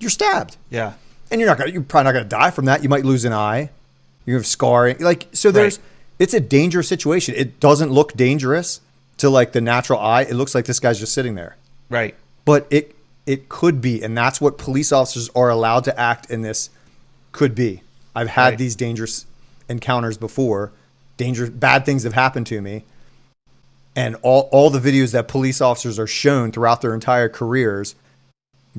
stabbed. Yeah. And you're probably not gonna die from that. You might lose an eye. You have scarring. Like, so it's a dangerous situation. It doesn't look dangerous to like the natural eye. It looks like this guy's just sitting there. Right. But it could be, and that's what police officers are allowed to act in this could be. I've had these dangerous encounters before. Bad things have happened to me. And all the videos that police officers are shown throughout their entire careers,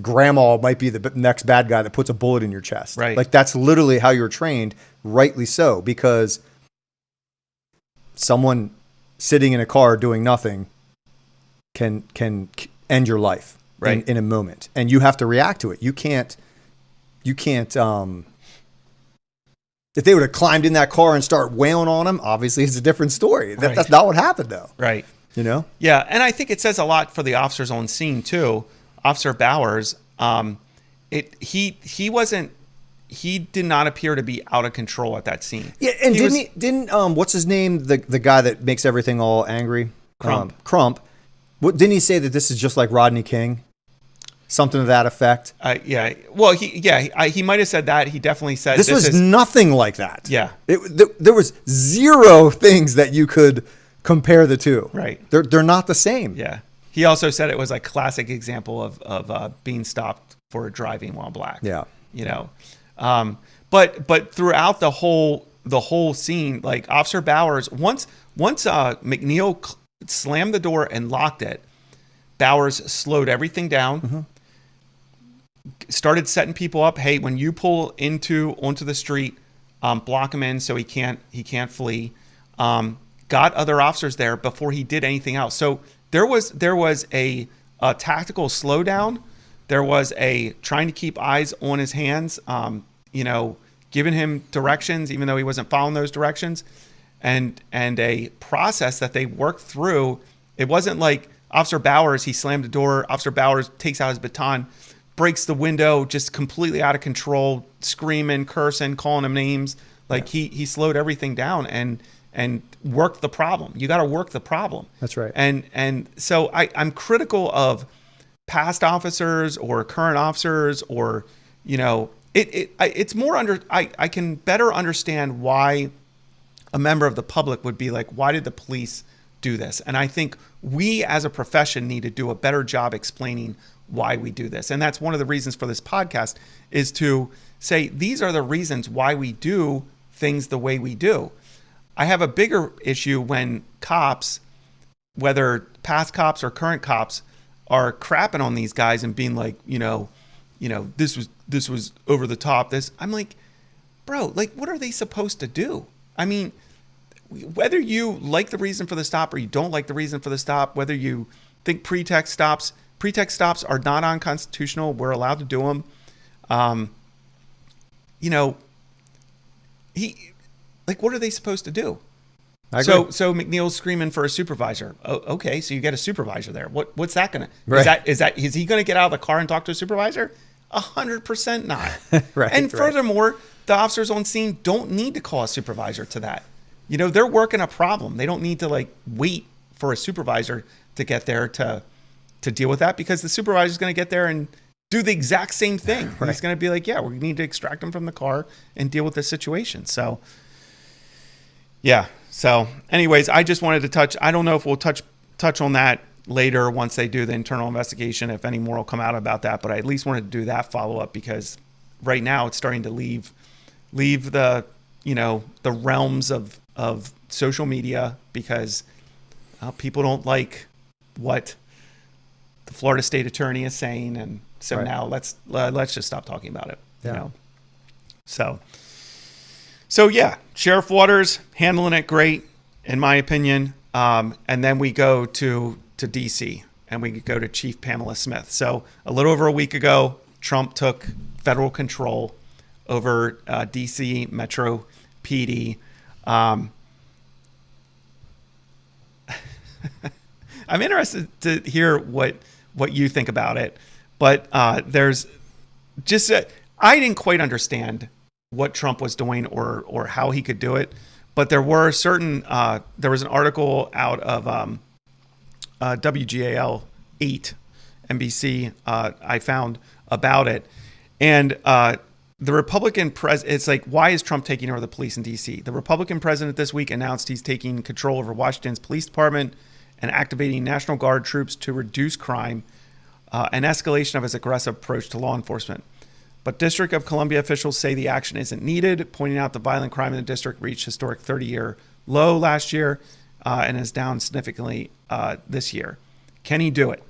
grandma might be the next bad guy that puts a bullet in your chest. Right. Like, that's literally how you're trained, rightly so, because someone sitting in a car doing nothing can end your life in a moment. And you have to react to it. You can't if they would have climbed in that car and start wailing on him, obviously it's a different story. That's not what happened, though. Right. You know? Yeah, and I think it says a lot for the officers on scene too. Officer Bowers, he did not appear to be out of control at that scene. Yeah, and didn't what's his name? The guy that makes everything all angry? Crump. Didn't he say that this is just like Rodney King? Something to that effect. Yeah. Well, he might have said that. He definitely said this was nothing like that. Yeah. There was zero things that you could compare the two. Right. They're not the same. Yeah. He also said it was a classic example of being stopped for driving while black. Yeah. You know, but throughout the whole scene, like Officer Bowers, once McNeil slammed the door and locked it, Bowers slowed everything down. Started setting people up. Hey, when you pull onto the street, block him in so he can't flee. Got other officers there before he did anything else. So there was a tactical slowdown. There was a trying to keep eyes on his hands. Giving him directions even though he wasn't following those directions, and a process that they worked through. It wasn't like Officer Bowers, he slammed the door. Officer Bowers takes out his baton, breaks the window, just completely out of control, screaming, cursing, calling him names. Like he slowed everything down and worked the problem. You got to work the problem. That's right. And so I'm critical of past officers or current officers, or it's more I can better understand why a member of the public would be like, why did the police do this? And I think we as a profession need to do a better job explaining why we do this. And that's one of the reasons for this podcast, is to say these are the reasons why we do things the way we do. I have a bigger issue when cops, whether past cops or current cops, are crapping on these guys and being like, this was over the top. I'm like, bro, like, what are they supposed to do? I mean, whether you like the reason for the stop or you don't like the reason for the stop, whether you think pretext stops are not unconstitutional. We're allowed to do them. What are they supposed to do? So McNeil's screaming for a supervisor. Oh, okay, so you get a supervisor there. What's that gonna? Right. Is he gonna get out of the car and talk to a supervisor? 100% not. Right. And furthermore, the officers on scene don't need to call a supervisor to that. They're working a problem. They don't need to wait for a supervisor to get there to deal with that, because the supervisor is going to get there and do the exact same thing. Right. He's going to be like, yeah, we need to extract them from the car and deal with this situation. So, yeah. So anyways, I just wanted to touch, I don't know if we'll touch on that later once they do the internal investigation, if any more will come out about that, but I at least wanted to do that follow up, because right now it's starting to leave the, the realms of social media, because people don't like what the Florida state attorney is saying. And so now let's just stop talking about it. Yeah. So yeah, Sheriff Waters handling it great, in my opinion. And then we go to DC and we go to Chief Pamela Smith. So a little over a week ago, Trump took federal control over DC Metro PD. I'm interested to hear what you think about it, but there's just I didn't quite understand what Trump was doing or how he could do it, but there were certain there was an article out of WGAL 8 NBC I found about it, and the Republican it's like, why is Trump taking over the police in DC? The Republican president this week announced he's taking control over Washington's police department and activating National Guard troops to reduce crime, an escalation of his aggressive approach to law enforcement. But District of Columbia officials say the action isn't needed, pointing out the violent crime in the district reached historic 30-year low last year and is down significantly this year. Can he do it?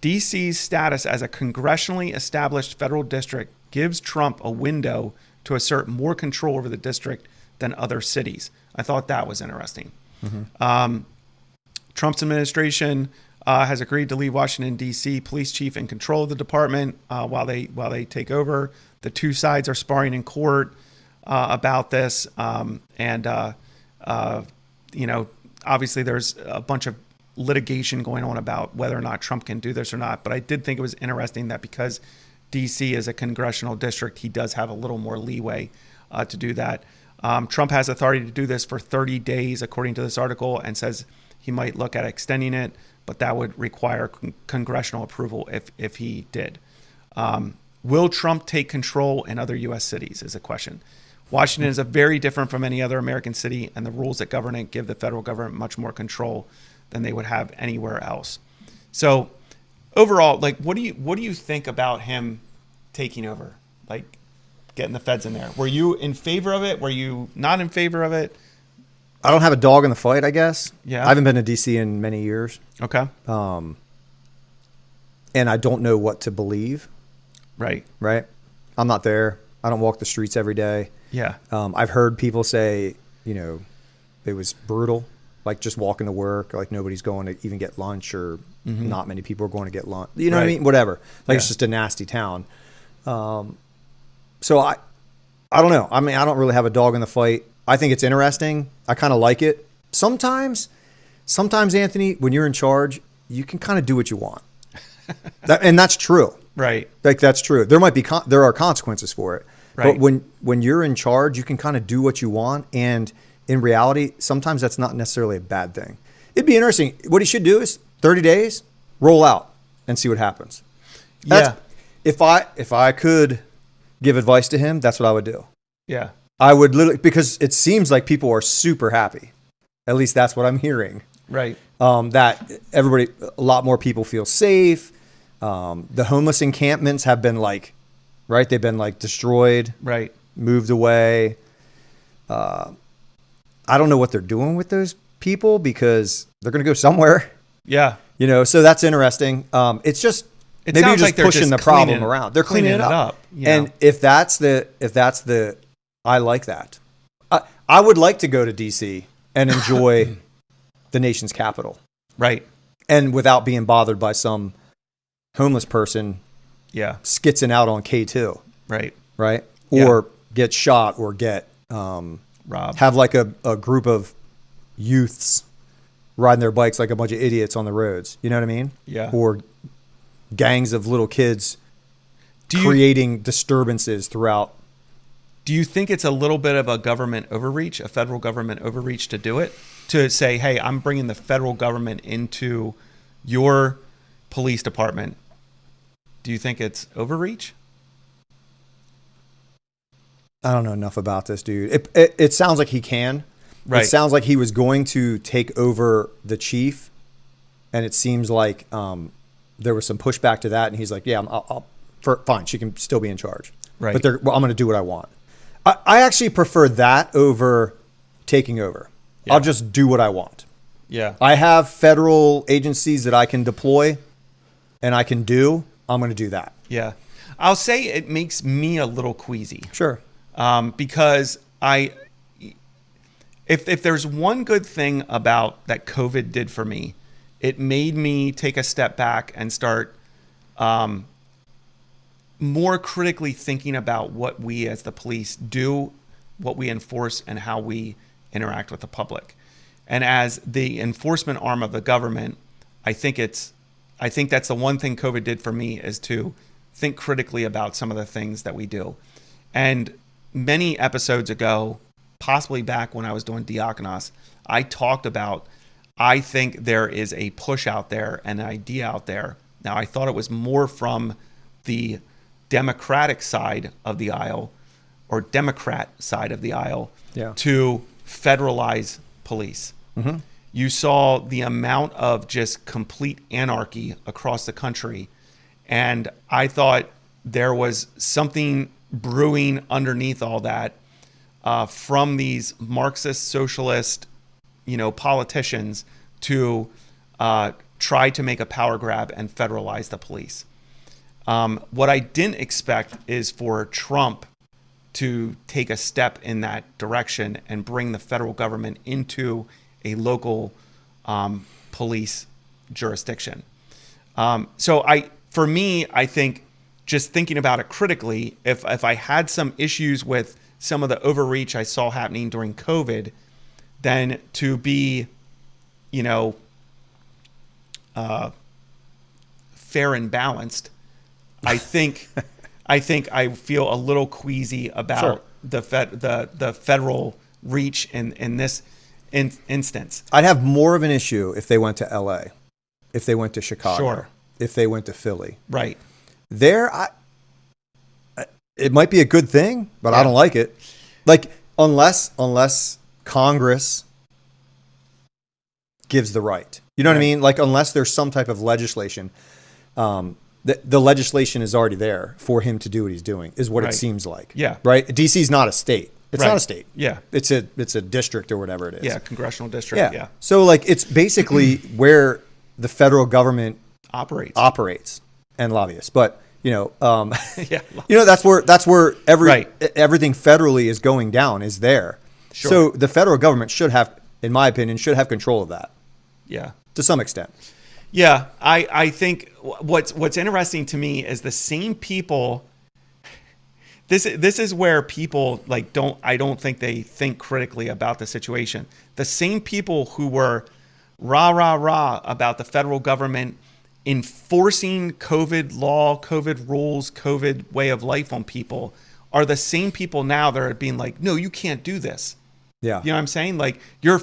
DC's status as a congressionally established federal district gives Trump a window to assert more control over the district than other cities. I thought that was interesting. Mm-hmm. Trump's administration has agreed to leave Washington, D.C. police chief in control of the department while they take over. The two sides are sparring in court about this. Obviously there's a bunch of litigation going on about whether or not Trump can do this or not. But I did think it was interesting that because D.C. is a congressional district, he does have a little more leeway to do that. Trump has authority to do this for 30 days, according to this article, and says he might look at extending it, but that would require congressional approval if he did. Will Trump take control in other U.S. cities is a question. Washington is very different from any other American city, and the rules that govern it give the federal government much more control than they would have anywhere else. So overall, what do you think about him taking over, getting the feds in there? Were you in favor of it? Were you not in favor of it? I don't have a dog in the fight, I guess. Yeah. I haven't been to DC in many years. Okay. And I don't know what to believe. Right. I'm not there. I don't walk the streets every day. Yeah. I've heard people say, it was brutal, just walking to work, nobody's going to even get lunch, or not many people are going to get lunch. You know what I mean? Whatever. It's just a nasty town. So I don't know. I mean, I don't really have a dog in the fight. I think it's interesting. I kind of like it. Sometimes, Anthony, when you're in charge, you can kind of do what you want. And that's true. Right. That's true. There are consequences for it. Right. But when you're in charge, you can kind of do what you want. And in reality, sometimes that's not necessarily a bad thing. It'd be interesting. What he should do is 30 days, roll out and see what happens. If I could give advice to him, that's what I would do. Yeah. I would literally, because it seems like people are super happy. At least that's what I'm hearing. Right. That a lot more people feel safe. The homeless encampments have been they've been destroyed. Right. Moved away. I don't know what they're doing with those people because they're going to go somewhere. Yeah. So that's interesting. It's just maybe you're just pushing the problem around. They're cleaning it up. Yeah. And if that's the, I like that. I would like to go to DC and enjoy the nation's capital. Right. And without being bothered by some homeless person skitzing out on K2. Right. Right. Or get shot or get robbed. Have like a group of youths riding their bikes like a bunch of idiots on the roads. You know what I mean? Yeah. Or gangs of little kids creating disturbances throughout. Do you think it's a little bit of a government overreach, a federal government overreach to do it? To say, hey, I'm bringing the federal government into your police department. Do you think it's overreach? I don't know enough about this dude. It sounds like he can. Right. It sounds like he was going to take over the chief, and it seems like there was some pushback to that, and he's like, yeah, fine, she can still be in charge. Right. But I'm going to do what I want. I actually prefer that over taking over. Yeah. I'll just do what I want. Yeah. I have federal agencies that I can deploy and I can do. I'm going to do that. Yeah. I'll say it makes me a little queasy. Sure. Because if there's one good thing about that COVID did for me, it made me take a step back and start more critically thinking about what we as the police do, what we enforce, and how we interact with the public. And as the enforcement arm of the government, I think that's the one thing COVID did for me, is to think critically about some of the things that we do. And many episodes ago, possibly back when I was doing Diakonos, I talked about, I think there is a push out there, an idea out there. Now, I thought it was more from the Democratic side of the aisle, or Democrat side of the aisle, to federalize police. Mm-hmm. You saw the amount of just complete anarchy across the country. And I thought there was something brewing underneath all that from these Marxist, socialist, politicians to try to make a power grab and federalize the police. What I didn't expect is for Trump to take a step in that direction and bring the federal government into a local police jurisdiction. For me, I think, just thinking about it critically, if I had some issues with some of the overreach I saw happening during COVID, then to be, fair and balanced, I think I feel a little queasy about the federal reach in this instance. I'd have more of an issue if they went to LA, if they went to Chicago, if they went to Philly. Right. It might be a good thing, but I don't like it. Like, unless Congress gives the right. You know what I mean? Like, unless there's some type of legislation, the legislation is already there for him to do what he's doing, is what it seems like. Yeah. Right? DC's not a state. It's not a state. Yeah. It's a district or whatever it is. Yeah, congressional district. Yeah. So, like, it's basically where the federal government operates and lobbyists. But, that's where everything federally is going down, is there. Sure. So the federal government should have, in my opinion, control of that. Yeah. To some extent. Yeah. I think what's interesting to me is the same people. This is where people I don't think they think critically about the situation. The same people who were rah about the federal government enforcing COVID law, COVID rules, COVID way of life on people are the same people now that are being like, no, you can't do this. Yeah. You know what I'm saying? Like, you're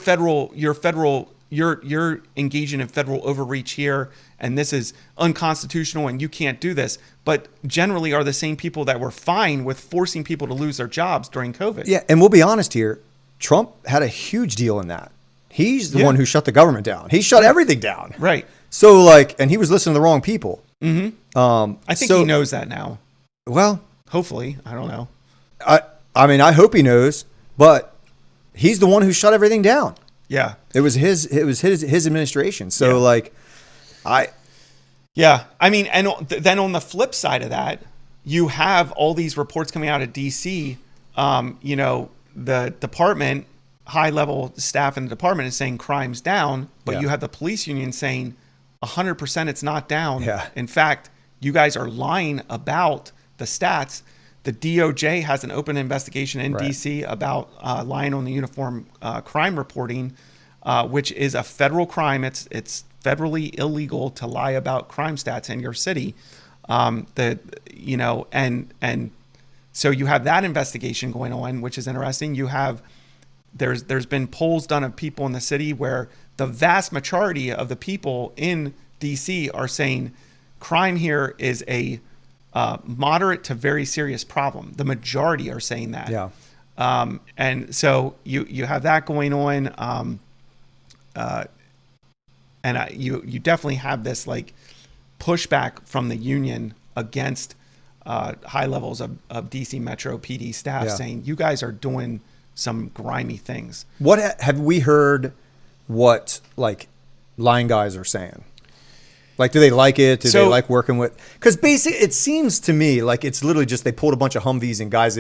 engaging in federal overreach here, and this is unconstitutional, and you can't do this. But generally are the same people that were fine with forcing people to lose their jobs during COVID. Yeah, and we'll be honest here. Trump had a huge deal in that. He's the one who shut the government down. He shut everything down. Right. So, and he was listening to the wrong people. Mm-hmm. I think he knows that now. Well, hopefully. I don't know. I mean, I hope he knows, but he's the one who shut everything down. Yeah. It was his administration. So Yeah. I mean, and then on the flip side of that, you have all these reports coming out of DC. The department, high level staff in the department is saying crime's down, but you have the police union saying 100% it's not down. Yeah. In fact, you guys are lying about the stats. The DOJ has an open investigation in DC about lying on the uniform crime reporting, which is a federal crime. It's federally illegal to lie about crime stats in your city. So you have that investigation going on, which is interesting. You have there's been polls done of people in the city where the vast majority of the people in DC are saying crime here is a moderate to very serious problem. The majority are saying that. Yeah. And so you have that going on. You definitely have this like pushback from the union against high levels of DC Metro PD staff saying you guys are doing some grimy things. What have we heard? What like line guys are saying? Like, do they like it? Do they like working with? Because basically, it seems to me like it's literally just they pulled a bunch of Humvees and guys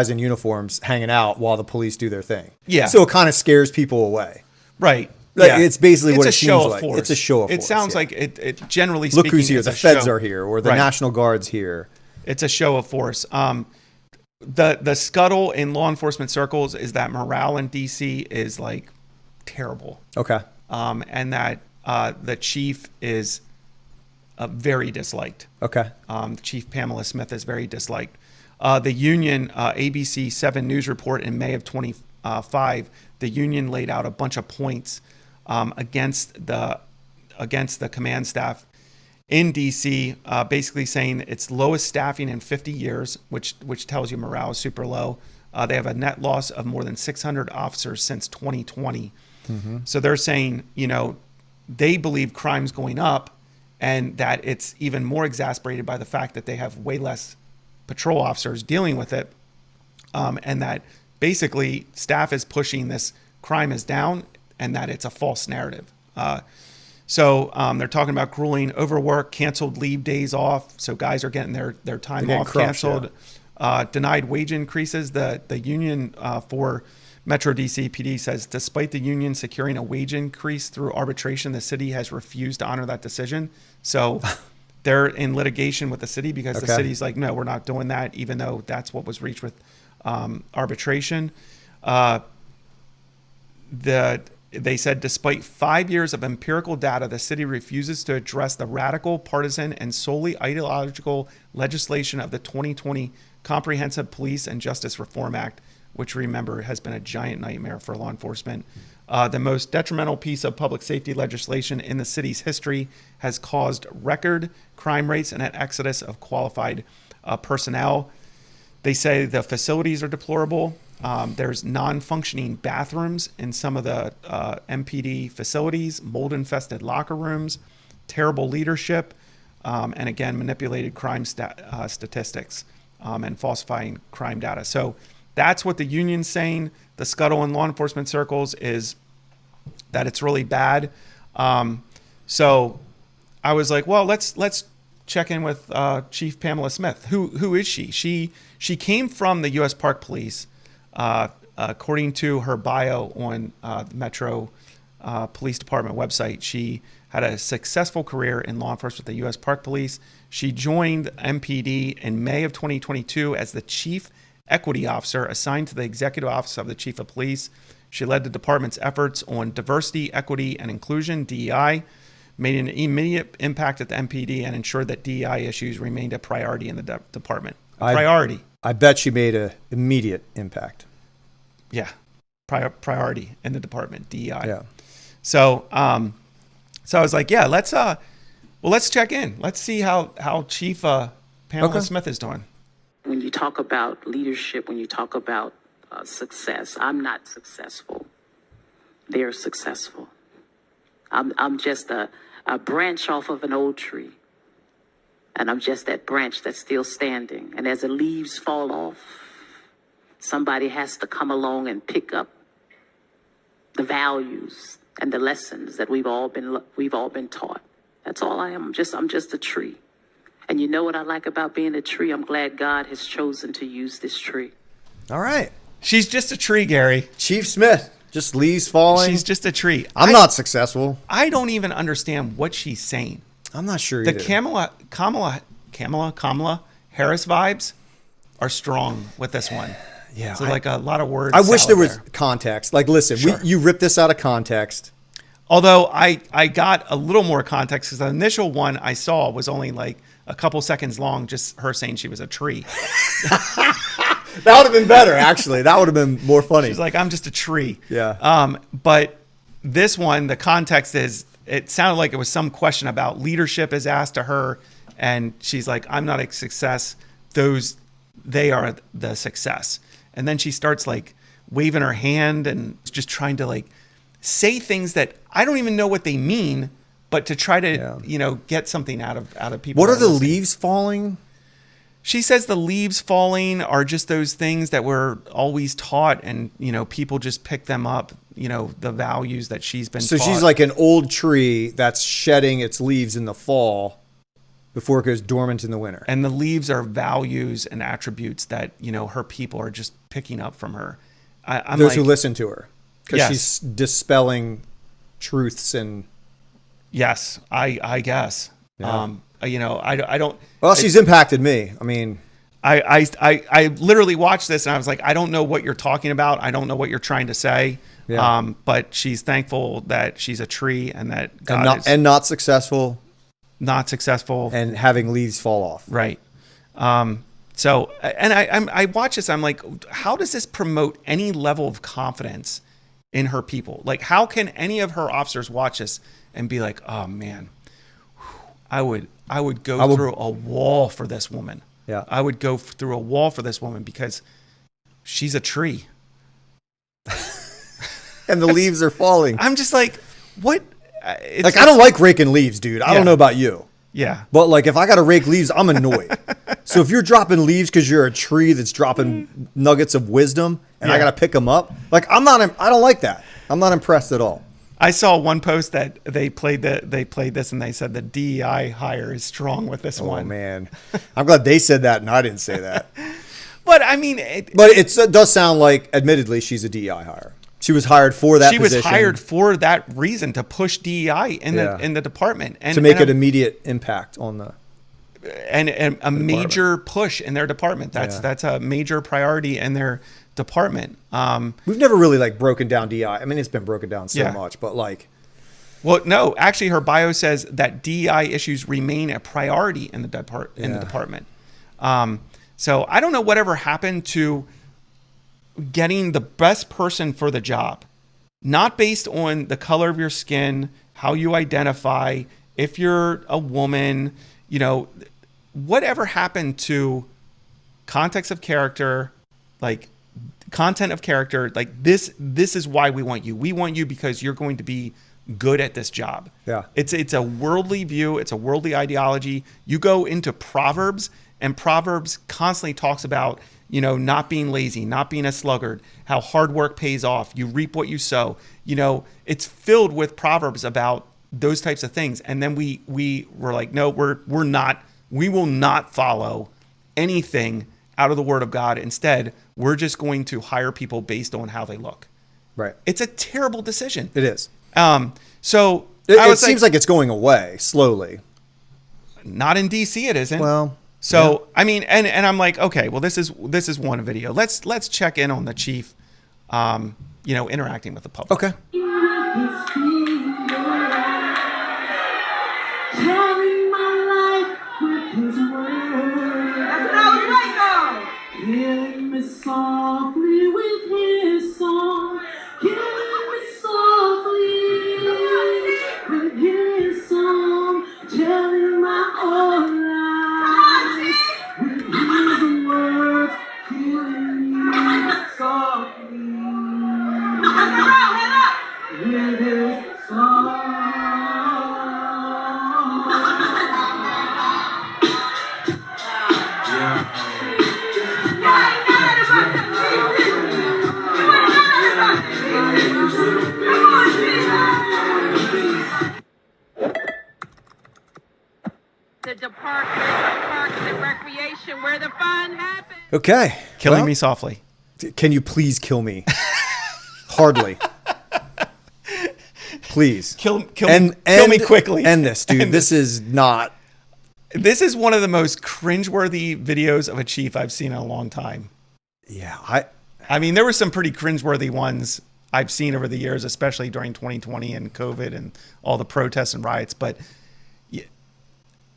in uniforms hanging out while the police do their thing. Yeah. So it kind of scares people away. Right. Like, it's basically what it seems like. It's a show of force. It sounds like it generally speaking. Look who's here. The feds are here, or the National Guard's here. It's a show of force. The scuttle in law enforcement circles is that morale in DC is like terrible. Okay. And that the chief is very disliked. Okay. Chief Pamela Smith is very disliked. The union, ABC 7 News report in May of 25, the union laid out a bunch of points against the command staff in DC, basically saying it's lowest staffing in 50 years, which tells you morale is super low. They have a net loss of more than 600 officers since 2020. Mm-hmm. So they're saying, they believe crime's going up and that it's even more exacerbated by the fact that they have way less patrol officers dealing with it. And that basically staff is pushing this crime is down and that it's a false narrative. So they're talking about grueling overwork, canceled leave days off. So guys are getting their time off canceled, denied wage increases. The union for Metro DC PD says, despite the union securing a wage increase through arbitration, the city has refused to honor that decision. So they're in litigation with the city because the city's like, no, we're not doing that, even though that's what was reached with arbitration. They said, despite 5 years of empirical data, the city refuses to address the radical, partisan, and solely ideological legislation of the 2020 Comprehensive Police and Justice Reform Act, which, remember, has been a giant nightmare for law enforcement. The most detrimental piece of public safety legislation in the city's history has caused record crime rates and an exodus of qualified personnel. They say the facilities are deplorable. There's non-functioning bathrooms in some of the MPD facilities, mold-infested locker rooms, terrible leadership, and again, manipulated crime statistics and falsifying crime data. So that's what the union's saying. The scuttle in law enforcement circles is that it's really bad. So I was like, well, let's check in with Chief Pamela Smith. Who is she? She came from the U.S. Park Police. According to her bio on the Metro Police Department website, she had a successful career in law enforcement with the U.S. Park Police. She joined MPD in May of 2022 as the Chief Equity Officer assigned to the Executive Office of the Chief of Police. She led the department's efforts on diversity, equity, and inclusion, DEI, made an immediate impact at the MPD, and ensured that DEI issues remained a priority in the department. Priority. I bet she made an immediate impact. Yeah. Priority in the department, DEI. Yeah. So I was like, yeah, let's check in. Let's see how Chief Pamela Smith is doing. When you talk about leadership, when you talk about success, I'm not successful. They're successful. I'm just a branch off of an old tree. And I'm just that branch that's still standing. And as the leaves fall off, somebody has to come along and pick up the values and the lessons that we've all been taught. That's all I am. I'm just a tree. And you know what I like about being a tree? I'm glad God has chosen to use this tree. All right. She's just a tree, Gary. Chief Smith, just leaves falling. She's just a tree. I'm not successful. I don't even understand what she's saying. I'm not sure either. The Kamala Harris vibes are strong with this one. Yeah. So like a lot of words. I wish there was there. context. Like, listen, Sure. you ripped this out of context. Although I got a little more context because the initial one I saw was only like a couple seconds long, just her saying she was a tree. That would have been better, actually. That would have been more funny. She's like, I'm just a tree. Yeah. But this one, the context is, it sounded like it was some question about leadership is asked to her, and she's like, I'm not a success. They are the success. And then she starts like waving her hand and just trying to like say things that I don't even know what they mean, but to try to, get something out of people. What are the listening. leaves falling? She says the leaves falling are just those things that we're always taught, and people just pick them up. The values that she's been. So taught. she's like an old tree that's shedding its leaves in the fall before it goes dormant in the winter. And the leaves are values and attributes that her people are just picking up from her. I'm Those like, who listen to her, because Yes. she's dispelling truths and. Yes, I guess. Yeah. I don't. Well, she's impacted me. I mean, I literally watched this and I was like, I don't know what you're talking about. I don't know what you're trying to say. Yeah. But she's thankful that she's a tree and that God is not successful, not successful and having leaves fall off. Right. So, and I watch this. I'm like, how does this promote any level of confidence in her people? Like, how can any of her officers watch this and be like, oh man, I would go through a wall for this woman. Yeah. I would go through a wall for this woman because she's a tree. And the leaves are falling. I'm just like, what? I don't like raking leaves, dude. I don't know about you. Yeah. But like, if I got to rake leaves, I'm annoyed. So if you're dropping leaves because you're a tree that's dropping nuggets of wisdom and I got to pick them up, like I don't like that. I'm not impressed at all. I saw one post that they played this and they said the DEI hire is strong with this one. Oh man, I'm glad they said that and I didn't say that. But I mean, it does sound like, admittedly, she's a DEI hire. She was hired for that position. She was hired for that reason, to push DEI in the department and to make an immediate impact on the and a major push in their department. That's a major priority in their department. We've never really like broken down DEI. I mean, it's been broken down so much, but like, well, no, actually, her bio says that DEI issues remain a priority in the department. So I don't know whatever happened to getting the best person for the job, not based on the color of your skin, how you identify, if you're a woman, whatever happened to context of character, like content of character, like this is why we want you. We want you because you're going to be good at this job. Yeah. It's a worldly view. It's a worldly ideology. You go into Proverbs, and Proverbs constantly talks about, not being lazy, not being a sluggard, how hard work pays off. You reap what you sow. It's filled with Proverbs about those types of things. And then we were like, no, we will not follow anything out of the Word of God. Instead, we're just going to hire people based on how they look. Right. It's a terrible decision. It is. So it seems like it's going away slowly. Not in DC, it isn't. Well, so I mean, and I'm like, okay, well, this is one video. Let's check in on the chief, interacting with the public. Okay. Killing me softly with his song. Killing me softly with his song. Telling my own lies with his words. Killing me softly with his song. Yeah. Okay. Killing me softly. Can you please kill me? Hardly. Please. Kill me quickly. End this, dude. This is not. This is one of the most cringeworthy videos of a chief I've seen in a long time. Yeah. I mean, there were some pretty cringeworthy ones I've seen over the years, especially during 2020 and COVID and all the protests and riots. But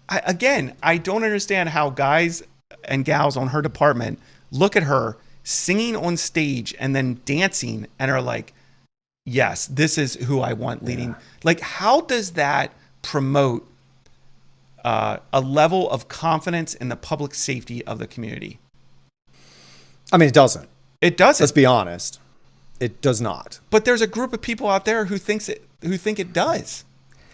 I don't understand how guys and gals on her department look at her singing on stage and then dancing and are like, yes, this is who I want leading. Yeah. Like, how does that promote a level of confidence in the public safety of the community? I mean, it doesn't. It doesn't. Let's be honest. It does not. But there's a group of people out there who think it does.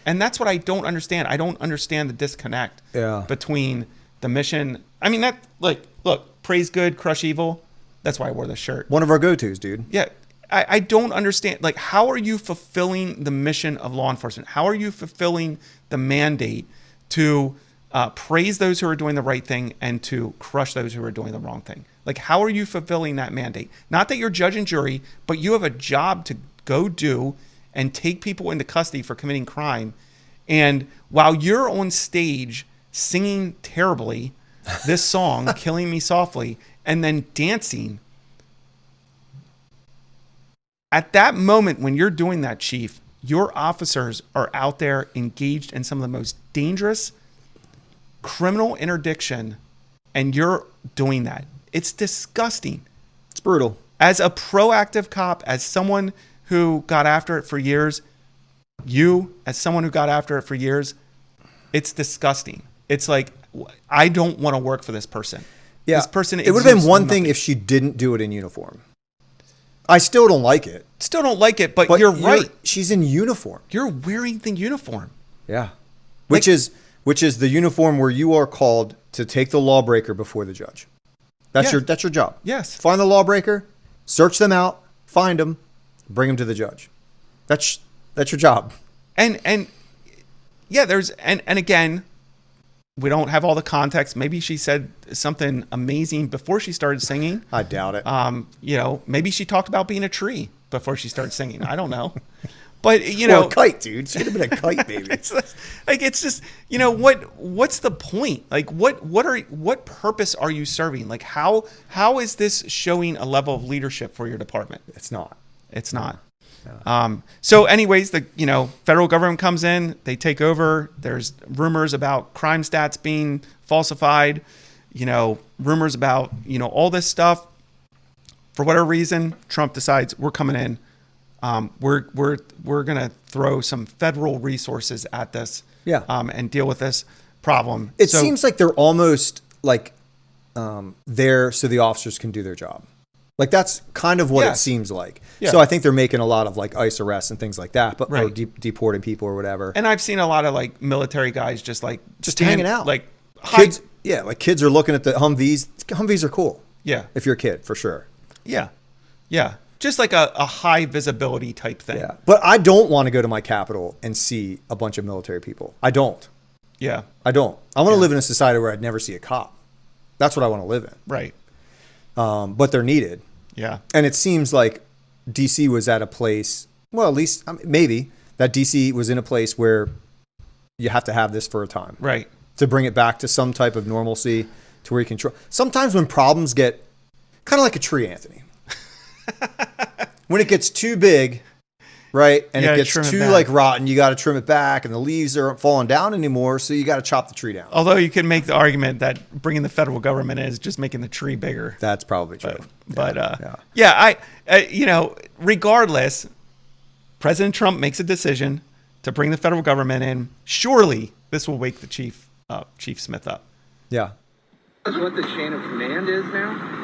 And that's what I don't understand. I don't understand the disconnect between the mission. I mean, look, praise good, crush evil. That's why I wore this shirt. One of our go-tos, dude. Yeah. I don't understand. Like, how are you fulfilling the mission of law enforcement? How are you fulfilling the mandate to praise those who are doing the right thing and to crush those who are doing the wrong thing? Like, how are you fulfilling that mandate? Not that you're judge and jury, but you have a job to go do and take people into custody for committing crime. And while you're on stage singing terribly this song, Killing Me Softly, and then dancing, at that moment when you're doing that, Chief, your officers are out there engaged in some of the most dangerous criminal interdiction, and you're doing that. It's disgusting. It's brutal. As a proactive cop, as someone who got after it for years, as someone who got after it for years, it's disgusting. It's like, I don't want to work for this person. Yeah. This person. It would have been one thing if she didn't do it in uniform. I still don't like it. But you're right. She's in uniform. You're wearing the uniform. Yeah. Which is the uniform where you are called to take the lawbreaker before the judge. That's your job. Yes. Find the lawbreaker, search them out, find them, bring them to the judge. That's your job. And yeah, and again, we don't have all the context. Maybe she said something amazing before she started singing. I doubt it. Maybe she talked about being a tree before she started singing. I don't know. But, a kite, dude. She could have been a kite, baby. it's just, what's the point? Like, what purpose are you serving? Like, how is this showing a level of leadership for your department? It's not. No. So anyways, the federal government comes in, they take over. There's rumors about crime stats being falsified, rumors about, all this stuff. For whatever reason, Trump decides we're coming in. We're going to throw some federal resources at this and deal with this problem. It seems like they're almost like there so the officers can do their job. Like, that's kind of what it seems like. Yeah. So I think they're making a lot of like ICE arrests and things like that, but or deporting people or whatever. And I've seen a lot of like military guys just hanging out. Like kids, like kids are looking at the Humvees. Humvees are cool. Yeah. If you're a kid, for sure. Yeah. Yeah. Just like a high visibility type thing. Yeah. But I don't want to go to my capital and see a bunch of military people. I don't. Yeah. I don't. I want to live in a society where I'd never see a cop. That's what I want to live in. Right. But they're needed. Yeah. And it seems like DC was at a place, well, at least maybe that DC was in a place where you have to have this for a time. Right. To bring it back to some type of normalcy to where you control. Sometimes when problems get kind of like a tree, Anthony. When it gets too big, right? And it gets too like rotten, you got to trim it back, and the leaves aren't falling down anymore, so you got to chop the tree down. Although you can make the argument that bringing the federal government in is just making the tree bigger. That's probably true. Regardless, President Trump makes a decision to bring the federal government in. Surely this will wake the Chief Smith up. Yeah. That's what the chain of command is now?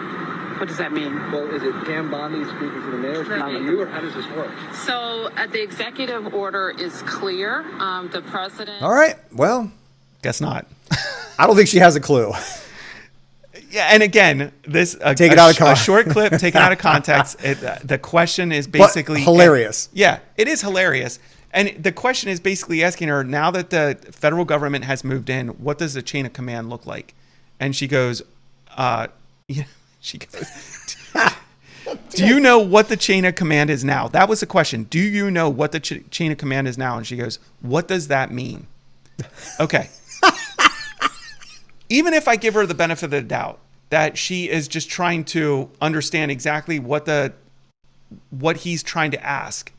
What does that mean? Well, is it Pam Bondi speaking to the mayor, speaking to you, or how does this work? So the executive order is clear. The president... All right. Well, guess not. I don't think she has a clue. Yeah, and again, this take it out of context. A short clip taken out of context. The question is basically... But hilarious. It is hilarious. And the question is basically asking her, now that the federal government has moved in, what does the chain of command look like? And she goes, She goes, do you know what the chain of command is now? That was the question. Do you know what the chain of command is now? And she goes, what does that mean? Okay. Even if I give her the benefit of the doubt that she is just trying to understand exactly what he's trying to ask,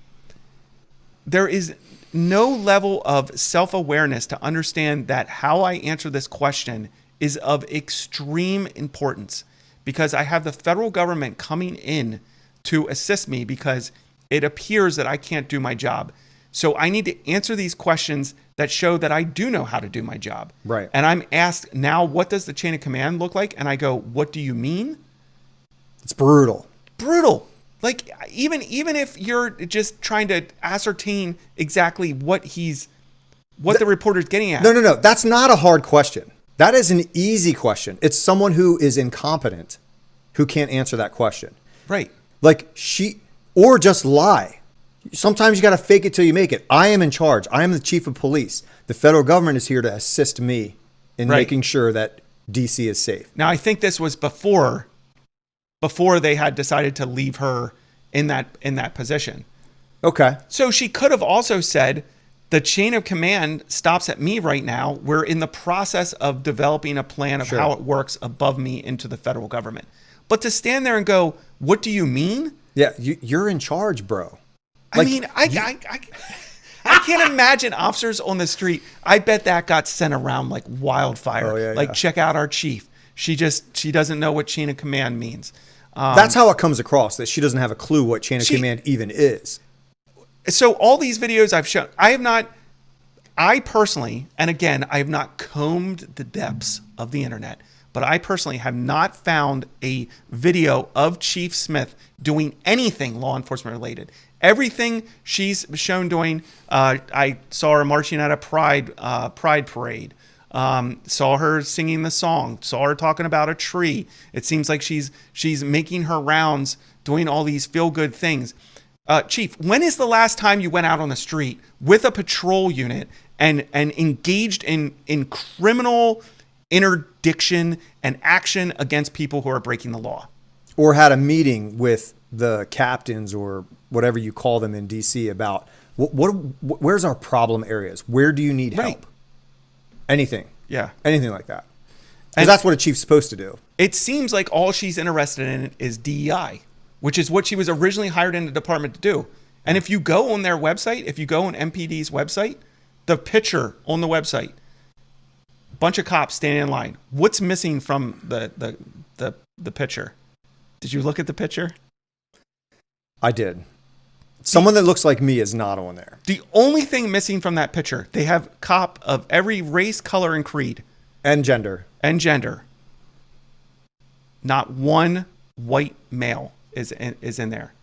there is no level of self-awareness to understand that how I answer this question is of extreme importance, because I have the federal government coming in to assist me because it appears that I can't do my job. So I need to answer these questions that show that I do know how to do my job. Right. And I'm asked now, what does the chain of command look like? And I go, what do you mean? It's brutal. Brutal. Like, even if you're just trying to ascertain exactly what the reporter's getting at. No. That's not a hard question. That is an easy question. It's someone who is incompetent who can't answer that question. Right. Like or just lie. Sometimes you got to fake it till you make it. I am in charge. I am the chief of police. The federal government is here to assist me in making sure that DC is safe. Now, I think this was before they had decided to leave her in that position. Okay. So she could have also said, the chain of command stops at me right now. We're in the process of developing a plan of how it works above me into the federal government. But to stand there and go, what do you mean? Yeah, you're in charge, bro. Like, I mean, I can't imagine officers on the street. I bet that got sent around like wildfire. Oh, yeah, like, check out our chief. She doesn't know what chain of command means. That's how it comes across, that she doesn't have a clue what chain of command even is. So all these videos I've shown, I personally, and again, I have not combed the depths of the internet, but I personally have not found a video of Chief Smith doing anything law enforcement related. Everything she's shown doing, I saw her marching at a pride parade, saw her singing the song, saw her talking about a tree. It seems like she's making her rounds, doing all these feel-good things. Chief, when is the last time you went out on the street with a patrol unit and engaged in criminal interdiction and action against people who are breaking the law? Or had a meeting with the captains or whatever you call them in DC about where's our problem areas? Where do you need help? Right. Anything. Yeah. Anything like that. Because that's what a chief's supposed to do. It seems like all she's interested in is DEI, which is what she was originally hired in the department to do. And if you go on their website, if you go on MPD's website, the picture on the website, bunch of cops standing in line. What's missing from the picture? Did you look at the picture? I did. Someone that looks like me is not on there. The only thing missing from that picture, they have cop of every race, color, and creed. And gender. Not one white male is in there.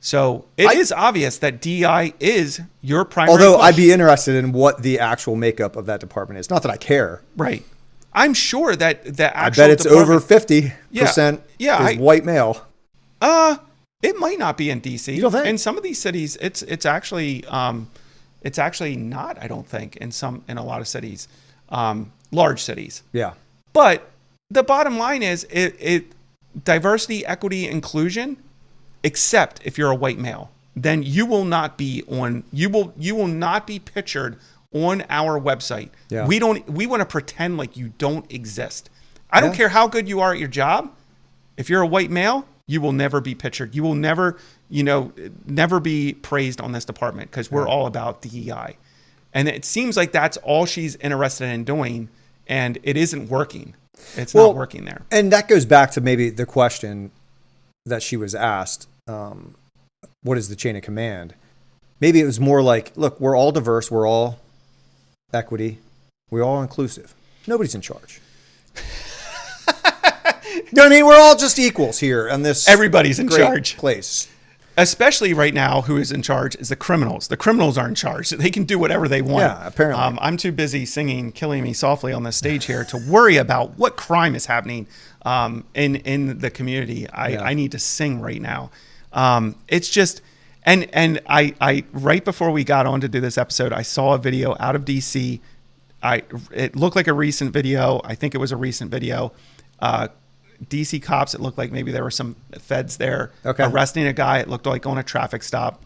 So it is obvious that DI is your primary Although push. I'd be interested in what the actual makeup of that department is. Not that I care. Right. I'm sure that the actual I bet it's over 50% is white male. It might not be in DC. You don't think? In some of these cities, it's actually not. I don't think in a lot of cities, large cities. Yeah. But the bottom line is it diversity, equity, inclusion. Except if you're a white male, then you will not be pictured on our website. Yeah. We want to pretend like you don't exist. I don't care how good you are at your job. If you're a white male, you will never be pictured. You will never be praised on this department because we're all about DEI. And it seems like that's all she's interested in doing, and it isn't working. It's not working there. And that goes back to maybe the question that she was asked, what is the chain of command? Maybe it was more like, look, we're all diverse. We're all equity. We're all inclusive. Nobody's in charge. You know what I mean? We're all just equals here in this. Everybody's in great charge. Place. Especially right now, who is in charge is the criminals. The criminals are in charge. They can do whatever they want. Yeah, apparently. I'm too busy singing "Killing Me Softly" on the stage here to worry about what crime is happening in the community. I need to sing right now. It's just, and I right before we got on to do this episode, I saw a video out of DC. It looked like a recent video. I think it was a recent video. DC cops. It looked like maybe there were some feds there arresting a guy. It looked like on a traffic stop.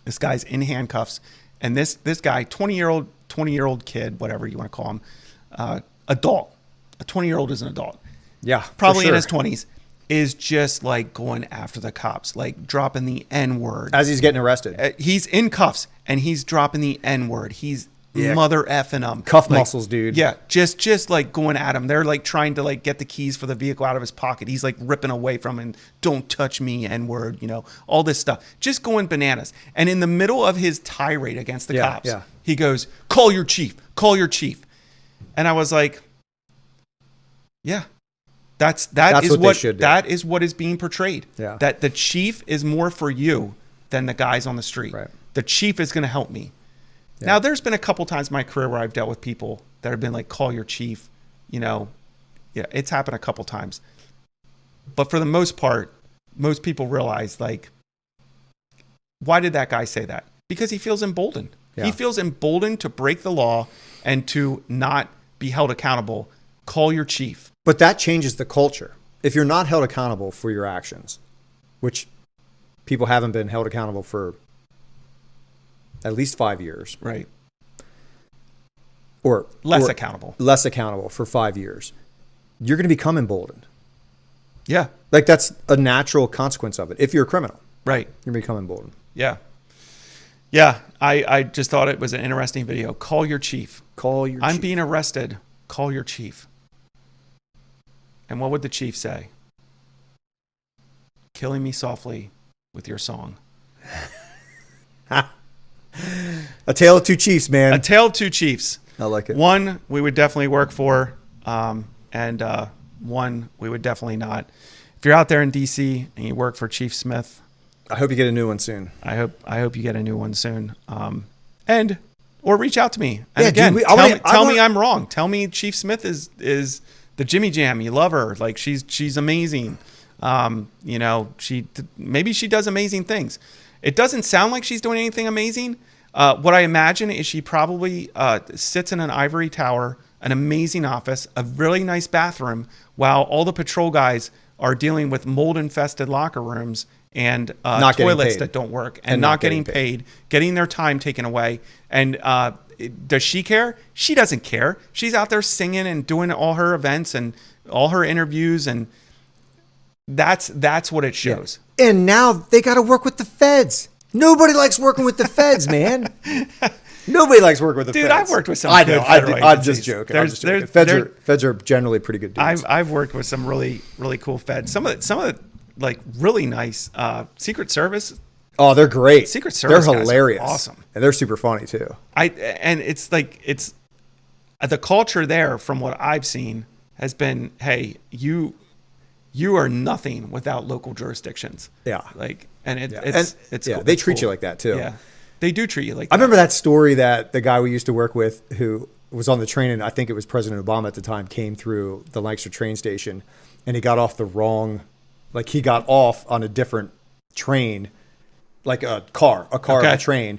This guy's in handcuffs, and this guy, 20-year-old kid, whatever you want to call him, adult. A 20-year-old is an adult. Yeah, probably in his 20s, is just like going after the cops, like dropping the N-word as he's getting arrested. He's in cuffs and he's dropping the N-word. He's mother effing them. Cuff muscles, dude. Yeah, just like going at him. They're like trying to like get the keys for the vehicle out of his pocket. He's like ripping away from him. Don't touch me, N-word. All this stuff. Just going bananas. And in the middle of his tirade against the cops, he goes, "Call your chief. Call your chief." And I was like, yeah. That's that is what is being portrayed. Yeah. That the chief is more for you than the guys on the street. Right. The chief is going to help me. Yeah. Now, there's been a couple times in my career where I've dealt with people that have been like, "Call your chief." Yeah, it's happened a couple times. But for the most part, most people realize, like, why did that guy say that? Because he feels emboldened. Yeah. He feels emboldened to break the law and to not be held accountable. Call your chief. But that changes the culture. If you're not held accountable for your actions, which people haven't been held accountable for at least 5 years. Right. Or less accountable. Less accountable for 5 years. You're going to become emboldened. Yeah. Like that's a natural consequence of it. If you're a criminal. Right. You're going to become emboldened. Yeah. Yeah. I just thought it was an interesting video. Call your chief. Call your chief. I'm being arrested. Call your chief. And what would the chief say? Killing me softly with your song. A tale of two chiefs, man. A tale of two chiefs. I like it. One we would definitely work for, and one we would definitely not. If you're out there in DC and you work for Chief Smith, I hope you get a new one soon. I hope you get a new one soon. Or reach out to me. And yeah, again, dude, tell me I'm wrong. Tell me Chief Smith is the Jimmy Jam. You love her. Like she's amazing. Maybe she does amazing things. It doesn't sound like she's doing anything amazing. What I imagine is she probably sits in an ivory tower, an amazing office, a really nice bathroom, while all the patrol guys are dealing with mold-infested locker rooms and toilets that don't work and not getting paid, getting their time taken away. And does she care? She doesn't care. She's out there singing and doing all her events and all her interviews, and that's what it shows. Yeah. And now they got to work with the feds. Nobody likes working with the feds, man. Nobody likes working with the feds. Dude, I've worked with some. I know. I'm just joking. Feds are generally pretty good dudes. I've worked with some really, really cool feds. Some of the like really nice Secret Service. Oh, they're great. Secret Service. They're hilarious. Guys are awesome. And they're super funny too. And it's the culture there, from what I've seen, has been, hey, you are nothing without local jurisdictions. Yeah. It's cool. They treat you like that too. Yeah. They do treat you like that. I remember that story that the guy we used to work with who was on the train, and I think it was President Obama at the time, came through the Lancaster train station, and he got off he got off on a different train, like a car on a train,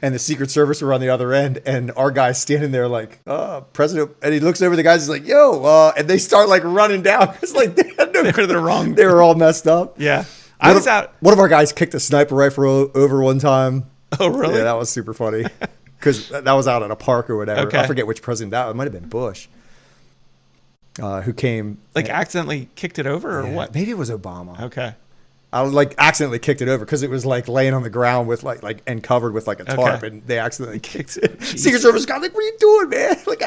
and the Secret Service were on the other end, and our guy's standing there like, President, and he looks over the guys, he's like, yo, and they start like running down because like they had they're wrong. They were all messed up. Yeah. One of our guys kicked a sniper rifle over one time. Oh, really? Yeah, that was super funny because that was out at a park or whatever. Okay. I forget which president that was. It might have been Bush, who came. Accidentally kicked it over or what? Maybe it was Obama. Okay. I accidentally kicked it over because it was like laying on the ground with like and covered with like a tarp, and they accidentally kicked it. Secret Service guy like, what are you doing, man? Like,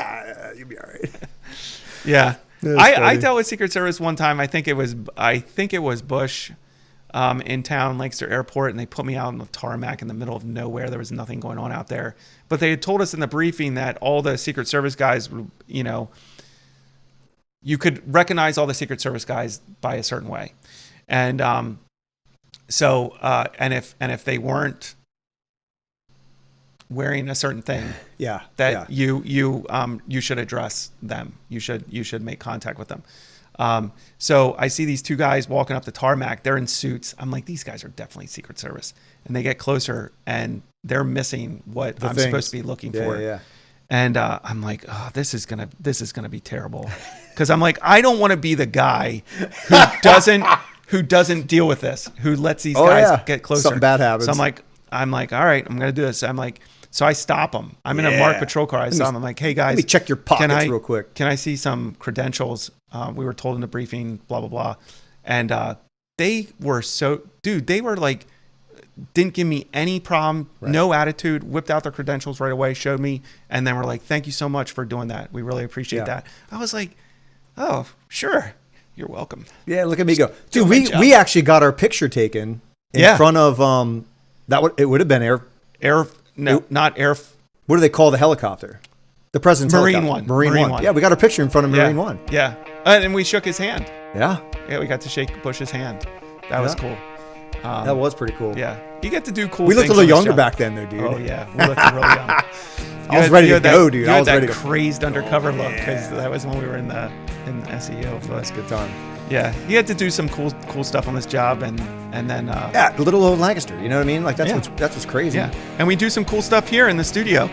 you'll be all right. Yeah. I dealt with Secret Service one time. I think it was Bush. In town, Lancaster Airport, and they put me out on the tarmac in the middle of nowhere. There was nothing going on out there. But they had told us in the briefing that all the Secret Service guys, you could recognize all the Secret Service guys by a certain way. And if they weren't wearing a certain thing, you should address them. You should make contact with them. So I see these two guys walking up the tarmac. They're in suits. I'm like, these guys are definitely Secret Service. And they get closer, and they're missing what I'm supposed to be looking for. Yeah. And I'm like, oh, this is gonna be terrible. because I'm like, I don't want to be the guy who doesn't deal with this, who lets these guys get closer. Something bad happens. So I'm like, all right, I'm gonna do this. I'm like, so I stop them. I'm in a marked patrol car. I stop them. I'm like, hey guys, let me check your pockets real quick. Can I see some credentials? We were told in the briefing, blah blah blah, and they were they were like, didn't give me any problem, no attitude, whipped out their credentials right away, showed me, and then were like, thank you so much for doing that. We really appreciate that. I was like, oh, sure. You're welcome. Yeah, look at me go. Dude, we actually got our picture taken in front of it would have been not air. What do they call the helicopter? The president's Marine helicopter. one. Marine one. Yeah, we got our picture in front of Marine One. Yeah. And we shook his hand. Yeah. Yeah, we got to shake Bush's hand. That was cool. That was pretty cool. Yeah. You get to do cool things. We looked a little younger job. back then though, dude. Oh yeah. We looked real young. I was ready to go, dude. I was ready to crazed undercover look because that was when we were in the SEO. So that's a good time. Yeah, you had to do some cool stuff on this job, and then little old Lancaster. You know what I mean? Like that's what's crazy. Yeah, and we do some cool stuff here in the studio.